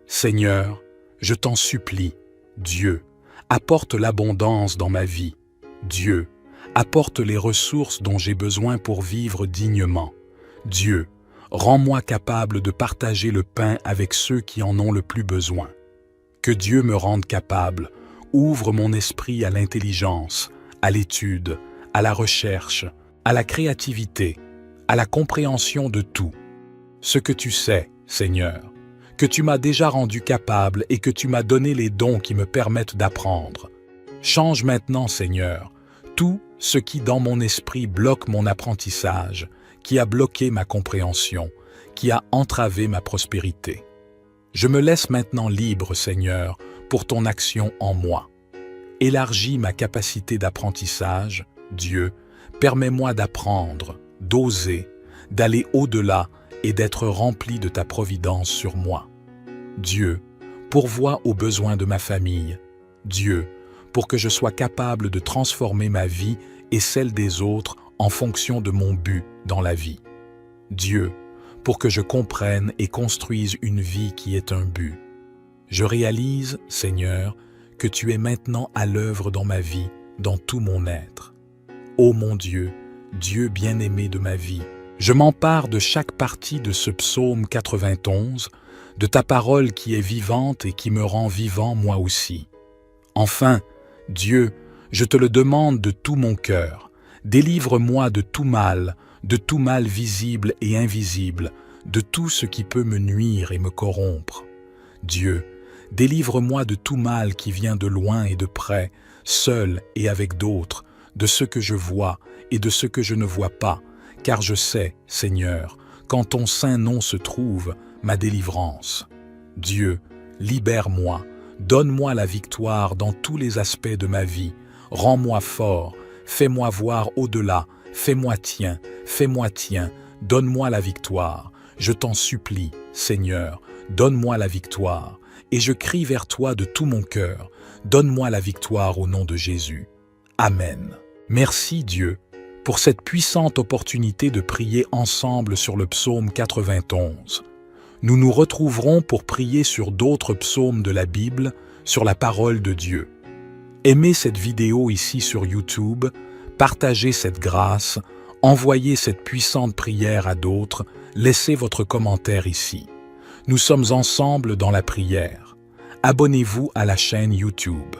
Seigneur, je t'en supplie, Dieu, apporte l'abondance dans ma vie. Dieu, apporte les ressources dont j'ai besoin pour vivre dignement. Dieu, rends-moi capable de partager le pain avec ceux qui en ont le plus besoin. Que Dieu me rende capable, ouvre mon esprit à l'intelligence, à l'étude, à la recherche, à la créativité, à la compréhension de tout. Ce que tu sais, Seigneur, que tu m'as déjà rendu capable et que tu m'as donné les dons qui me permettent d'apprendre. Change maintenant, Seigneur, tout ce qui dans mon esprit bloque mon apprentissage, qui a bloqué ma compréhension, qui a entravé ma prospérité. Je me laisse maintenant libre, Seigneur, pour ton action en moi. Élargis ma capacité d'apprentissage, Dieu, permets-moi d'apprendre, d'oser, d'aller au-delà et d'être rempli de ta providence sur moi. Dieu, pourvois aux besoins de ma famille. Dieu, pour que je sois capable de transformer ma vie et celle des autres en fonction de mon but dans la vie. Dieu, pour que je comprenne et construise une vie qui est un but. Je réalise, Seigneur, que tu es maintenant à l'œuvre dans ma vie, dans tout mon être. Ô mon Dieu, Dieu bien-aimé de ma vie, je m'empare de chaque partie de ce psaume 91, de ta parole qui est vivante et qui me rend vivant moi aussi. Enfin, Dieu, je te le demande de tout mon cœur, délivre-moi de tout mal visible et invisible, de tout ce qui peut me nuire et me corrompre. Dieu, délivre-moi de tout mal qui vient de loin et de près, seul et avec d'autres, de ce que je vois et de ce que je ne vois pas, car je sais, Seigneur, qu'en ton saint nom se trouve ma délivrance. Dieu, libère-moi, donne-moi la victoire dans tous les aspects de ma vie, rends-moi fort, fais-moi voir au-delà, fais-moi tien, donne-moi la victoire. Je t'en supplie, Seigneur, donne-moi la victoire, et je crie vers toi de tout mon cœur, donne-moi la victoire au nom de Jésus. Amen. Merci Dieu pour cette puissante opportunité de prier ensemble sur le psaume 91. Nous nous retrouverons pour prier sur d'autres psaumes de la Bible, sur la parole de Dieu. Aimez cette vidéo ici sur YouTube, partagez cette grâce, envoyez cette puissante prière à d'autres, laissez votre commentaire ici. Nous sommes ensemble dans la prière. abonnez-vous à la chaîne YouTube.